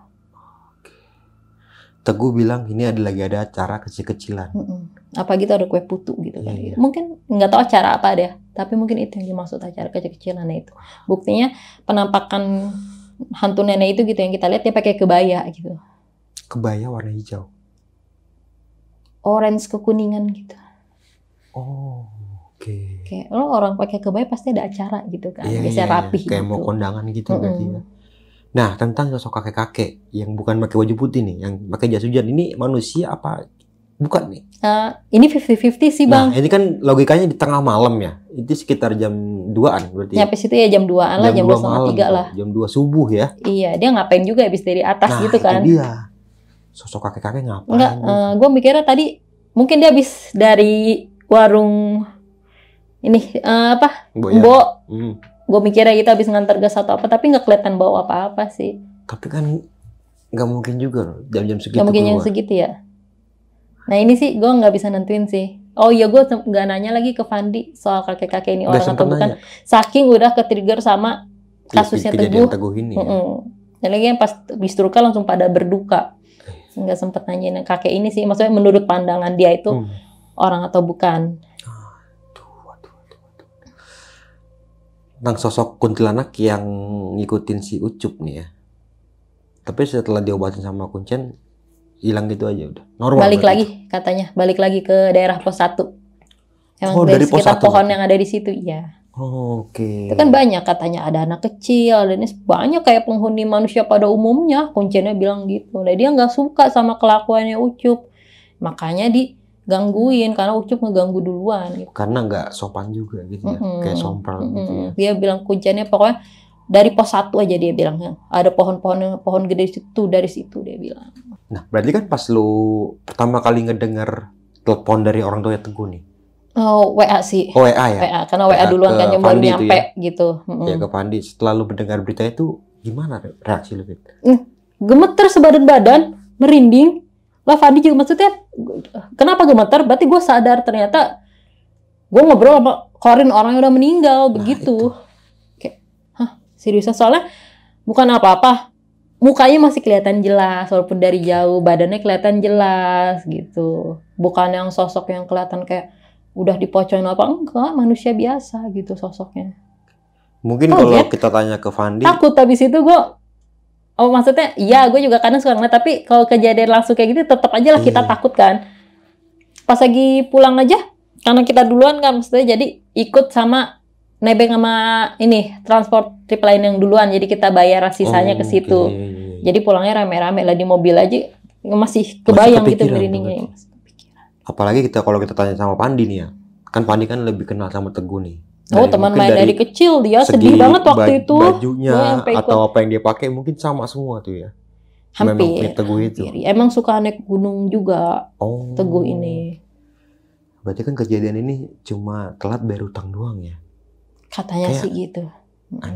Teguh bilang ini lagi ada acara kecil-kecilan. Apa gitu, ada kue putu gitu kan. Mungkin nggak tahu acara apa deh, tapi mungkin itu yang dimaksud acara kecil-kecilan itu. Buktinya penampakan hantu nenek itu gitu yang kita lihat dia pakai kebaya gitu. Kebaya warna hijau. Orange kekuningan gitu. Oh, oke. Kayak lo orang pakai kebaya pasti ada acara gitu kan. Biasanya rapi kayak gitu. mau kondangan gitu berarti ya. Nah, tentang sosok kakek-kakek yang bukan pakai baju putih nih, yang pakai jas hujan, ini manusia apa bukan nih? Ini 50-50 sih Nah, Bang. ini kan logikanya di tengah malam ya. Itu sekitar jam 2-an berarti. Nyampe situ ya jam 2-an lah, jam 2 2:30 lah. Jam 2 subuh ya. Iya, dia ngapain juga habis dari atas gitu kan. Itu dia. Sosok kakek-kakek ngapain? Enggak, gue mikirnya tadi mungkin dia habis dari warung ini Mbok. Gue mikirnya gitu habis nganter gas atau apa, tapi nggak kelihatan bawa apa-apa sih. Tapi kan nggak mungkin juga loh jam-jam segitu. Nggak mungkin jam segitu ya. Nah ini sih gue nggak bisa nentuin sih. Oh iya, gue nggak nanya lagi ke Fandi soal kakek-kakek ini orang atau bukan. Saking udah ke-trigger sama kasusnya Teguh ini. Dan lagi yang pas bistruka langsung pada berduka. Nggak sempet nanyain kakek ini sih. Maksudnya menurut pandangan dia itu orang atau bukan. Tentang sosok kuntilanak yang ngikutin si Ucup nih ya. Tapi setelah diobatin sama Kuncen, hilang gitu aja udah. Normal. Balik lagi katanya, balik lagi ke daerah pos 1. Emang dari sekitar pos 1 pohon yang ada di situ, iya. Oke. Itu kan banyak katanya, ada anak kecil, dan ini banyak kayak penghuni manusia pada umumnya. Kuncennya bilang gitu. Nah, dia nggak suka sama kelakuannya Ucup. Makanya digangguin, karena Ucup ngeganggu duluan. Gitu. Karena nggak sopan juga gitu ya. Kayak sompral gitu ya. Dia bilang kuncennya pokoknya dari pos 1 aja dia bilang. Ada pohon gede dari situ dia bilang. Nah, berarti kan pas lu pertama kali ngedenger telepon dari orang tua Teguh nih. Oh, WA sih. Oh, WA ya? WA, karena WA duluan kan yang baru nyampe ya? Gitu. Ya ke Fandi. Setelah lu mendengar berita itu, gimana reaksi lu? Gemeter sebadan badan, merinding. Lah Fandi juga maksudnya, kenapa gemeter? Berarti gue sadar ternyata gue ngobrol sama Korin orang yang udah meninggal, begitu. Kayak, seriusan? Soalnya bukan apa-apa. Mukanya masih kelihatan jelas, walaupun dari jauh badannya kelihatan jelas gitu. Bukan yang sosok yang kelihatan kayak udah dipocoin apa, enggak, manusia biasa gitu sosoknya. Mungkin kalau kita tanya ke Fandi, takut habis itu gue, maksudnya iya gue juga kadang suka ngeliat, tapi kalau kejadian langsung kayak gitu tetap aja lah kita takut kan. Pas lagi pulang aja, karena kita duluan kan, maksudnya jadi ikut sama nebeng sama ini transport trip lain yang duluan, jadi kita bayar sisanya ke situ. Jadi pulangnya rame-rame lah di mobil aja, masih kebayang gitu merindingnya. Apalagi kalau kita tanya sama Pandi nih ya, kan Pandi kan lebih kenal sama Teguh nih. Teman main dari kecil, dia sedih banget waktu itu. Bajunya atau apa yang dia pakai mungkin sama semua tuh ya. Hampir. Teguh itu. Emang suka naik gunung juga. Teguh ini. Berarti kan kejadian ini cuma telat bayar utang doang ya. Katanya kayak sih gitu.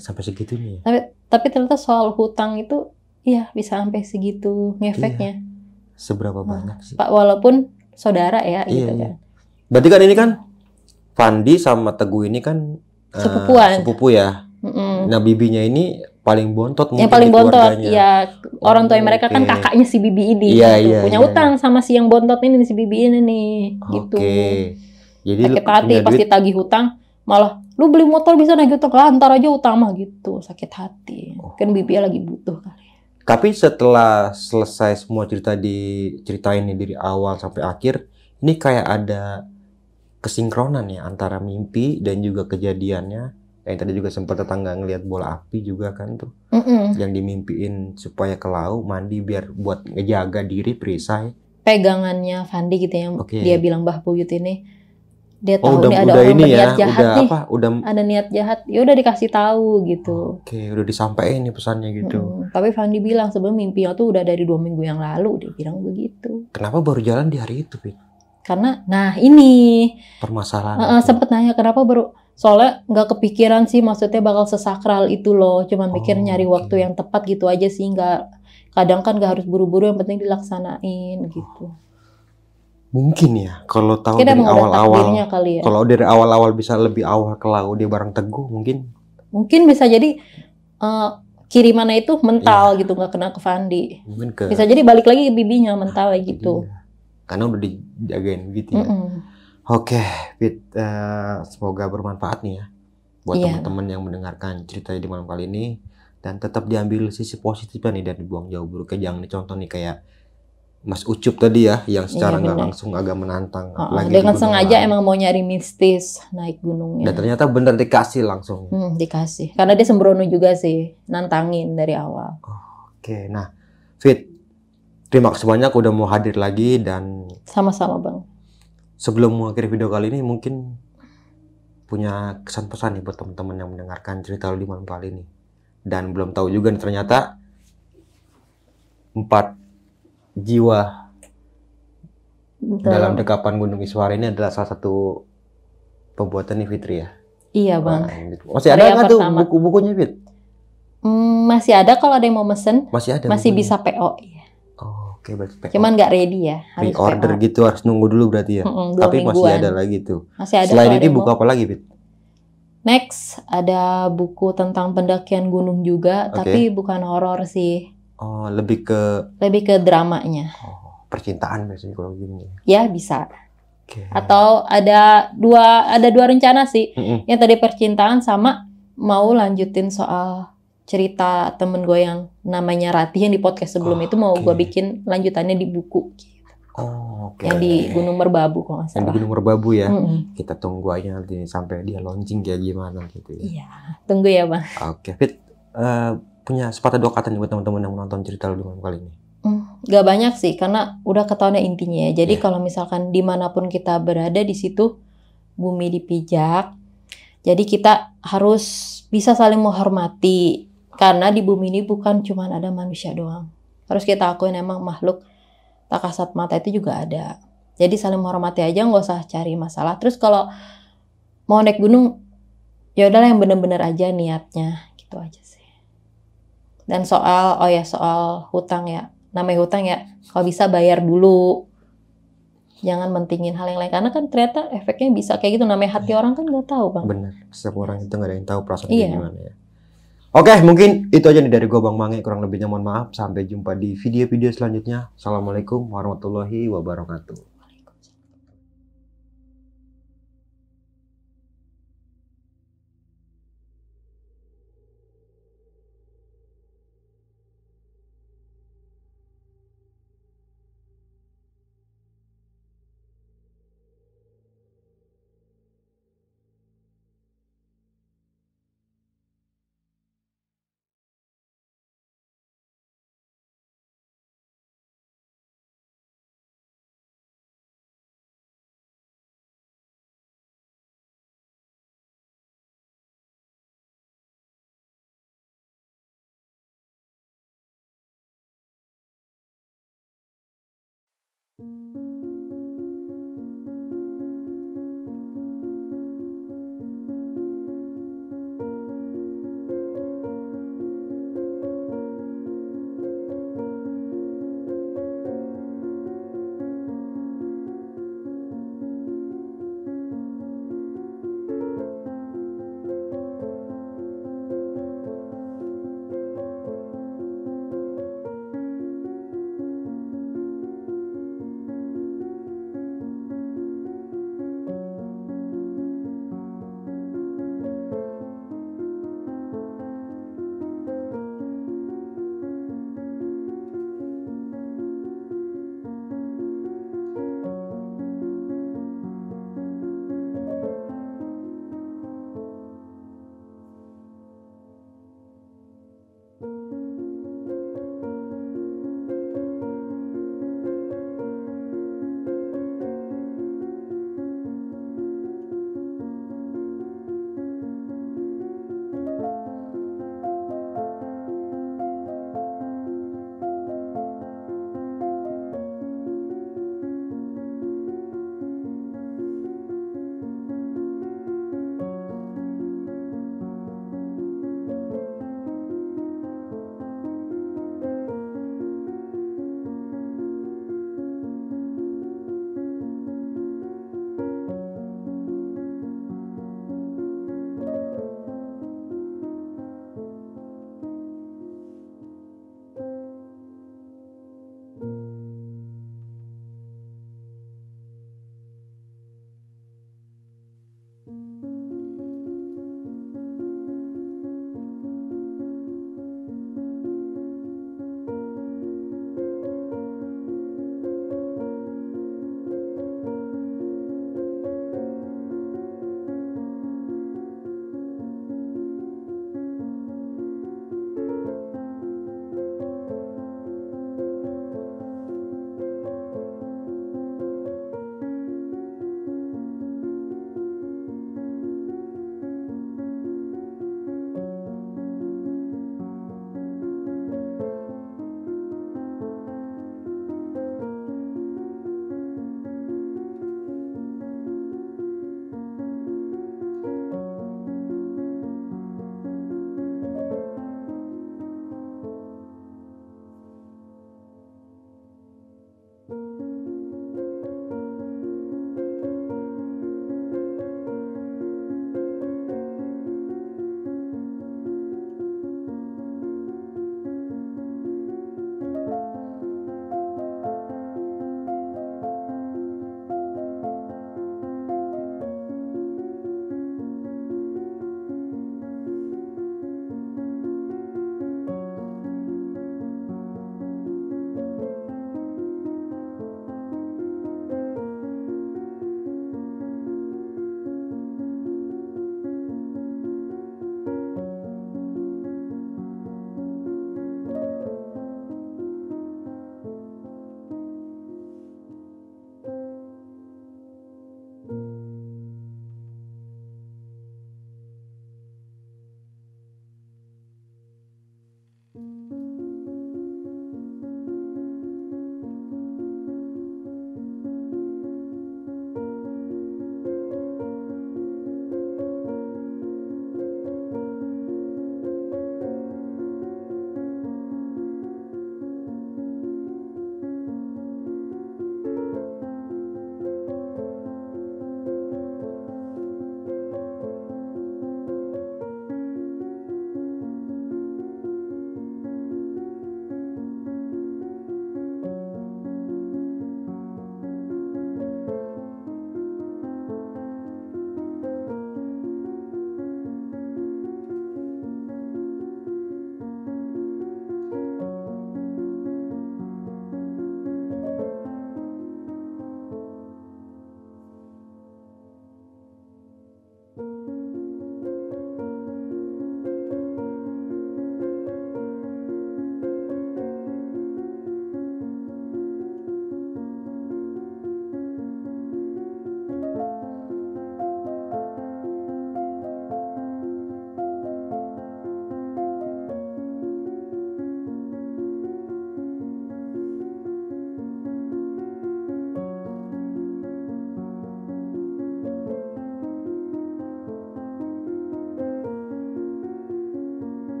Sampai segitunya. Tapi ternyata soal hutang itu, iya bisa sampai segitu ngefeknya. Seberapa banyak sih? Pak, walaupun saudara ya gitu kan. Berarti kan ini kan Fandi sama Teguh ini kan sepupu ya. Nah bibinya ini paling bontot mungkin. Yang paling bontot, ya orang tua mereka kan kakaknya si bibi ini. Gitu. Punya utang sama si yang bontot ini, si bibi ini nih. Gitu. Jadi sakit hati pas ditagih hutang, malah lu beli motor bisa naik utang, lah ntar aja utang mah gitu. Sakit hati. Kan bibinya lagi butuh kali. Tapi setelah selesai semua cerita diceritain nih dari awal sampai akhir, ini kayak ada kesinkronan ya antara mimpi dan juga kejadiannya. Yang tadi juga sempat tetangga ngelihat bola api juga kan tuh. Yang dimimpiin supaya ke laut mandi biar buat ngejaga diri perisai. Pegangannya Fandi gitu yang dia bilang Mbah Buyut ini. Dia tahu nih ada orang berniat jahat nih. Ada niat jahat. Ya udah dikasih tahu gitu. Udah disampaikan nih pesannya gitu. Tapi Fandi bilang sebelum mimpinya tuh udah dari 2 minggu yang lalu, dia bilang begitu. Kenapa baru jalan di hari itu, Pit? Karena ini permasalahan. Sempet nanya kenapa baru, soalnya nggak kepikiran sih maksudnya bakal sesakral itu loh. Cuma mikir nyari waktu yang tepat gitu aja sih, nggak, kadang kan nggak harus buru-buru, yang penting dilaksanain gitu. Mungkin ya, kalau tahu dari awal-awal, ya. Kalau dari awal-awal bisa lebih awal ke laut dia bareng Teguh, mungkin bisa jadi kirimannya itu mental gitu, nggak kena ke Fandi. Bisa jadi balik lagi ke bibinya mental gitu. Karena udah dijagain gitu ya. Oke, Fit, semoga bermanfaat nih ya buat teman-teman yang mendengarkan cerita di malam kali ini, dan tetap diambil sisi positifnya nih dan dibuang jauh buruknya. Jangan dicontoh nih kayak Mas Ucup tadi ya, yang secara nggak benar. langsung agak menantang. Heeh, apalagi di dengan Gunung sengaja Lawu. emang mau nyari mistis naik Dan gunungnya. ternyata bener dikasih langsung. Dikasih. Karena dia sembrono juga sih, nantangin dari awal. Oke, nah Fit, terima kasih banyak udah mau hadir lagi. Dan Sama-sama Bang. sebelum mengakhiri video kali ini, mungkin punya kesan pesan nih buat teman-teman yang mendengarkan cerita lu di malam kali ini. Dan belum tahu juga nih, ternyata 4 jiwa dalam dekapan Gunung Iswara ini adalah salah satu pembuatan nih Fitri ya. Iya Bang. Wah, gitu. Masih ada Karya nggak tuh pertama. buku-bukunya Fit? Masih ada kalau ada yang mau mesen. Masih ada Masih bukunya? bisa PO. Oh, oke, berarti PO. Cuman nggak ready ya. Harus Pre-order PO. gitu, harus nunggu dulu berarti ya. 2 Tapi masih mingguan. ada lagi tuh. Masih ada Selain kalau ini ada yang buku mau. apa lagi Fit? Next ada buku tentang pendakian gunung juga, Oke. tapi bukan horor sih. Oh, lebih ke Lebih ke dramanya. percintaan biasanya kalau gini. Ya bisa. Oke. Atau ada dua rencana sih. Mm-mm. Yang tadi percintaan sama mau lanjutin soal cerita temen gue yang namanya Rati yang di podcast sebelum itu mau Oke. gue bikin lanjutannya di buku. Oh, oke. Yang di Gunung Merbabu kalau nggak Yang di salah. Gunung Merbabu ya. Mm-mm. Kita tunggu aja nanti sampai dia launching kayak gimana gitu ya. Iya, tunggu ya Bang. Oke, Fit, punya sepatah dua kata nih buat teman-teman yang menonton cerita lu di malam kali ini. Gak banyak sih, karena udah ketahuan intinya ya. Jadi Iya. kalau misalkan dimanapun kita berada di situ, bumi dipijak. Jadi kita harus bisa saling menghormati. Karena di bumi ini bukan cuma ada manusia doang. Harus kita akuin emang makhluk tak kasat mata itu juga ada. Jadi saling menghormati aja, nggak usah cari masalah. Terus kalau mau naik gunung, ya udahlah yang bener-bener aja niatnya, gitu aja sih. Dan soal hutang ya. Namanya hutang ya, kalau bisa bayar dulu. Jangan mentingin hal yang lain. Karena kan ternyata efeknya bisa kayak gitu. Namanya hati orang kan nggak tahu Bang. Bener, setiap orang itu nggak ada yang tahu perasaan Iya. kayak gimana ya. Oke, mungkin itu aja nih dari gua Bang Mange. Kurang lebihnya mohon maaf. Sampai jumpa di video-video selanjutnya. Assalamualaikum warahmatullahi wabarakatuh.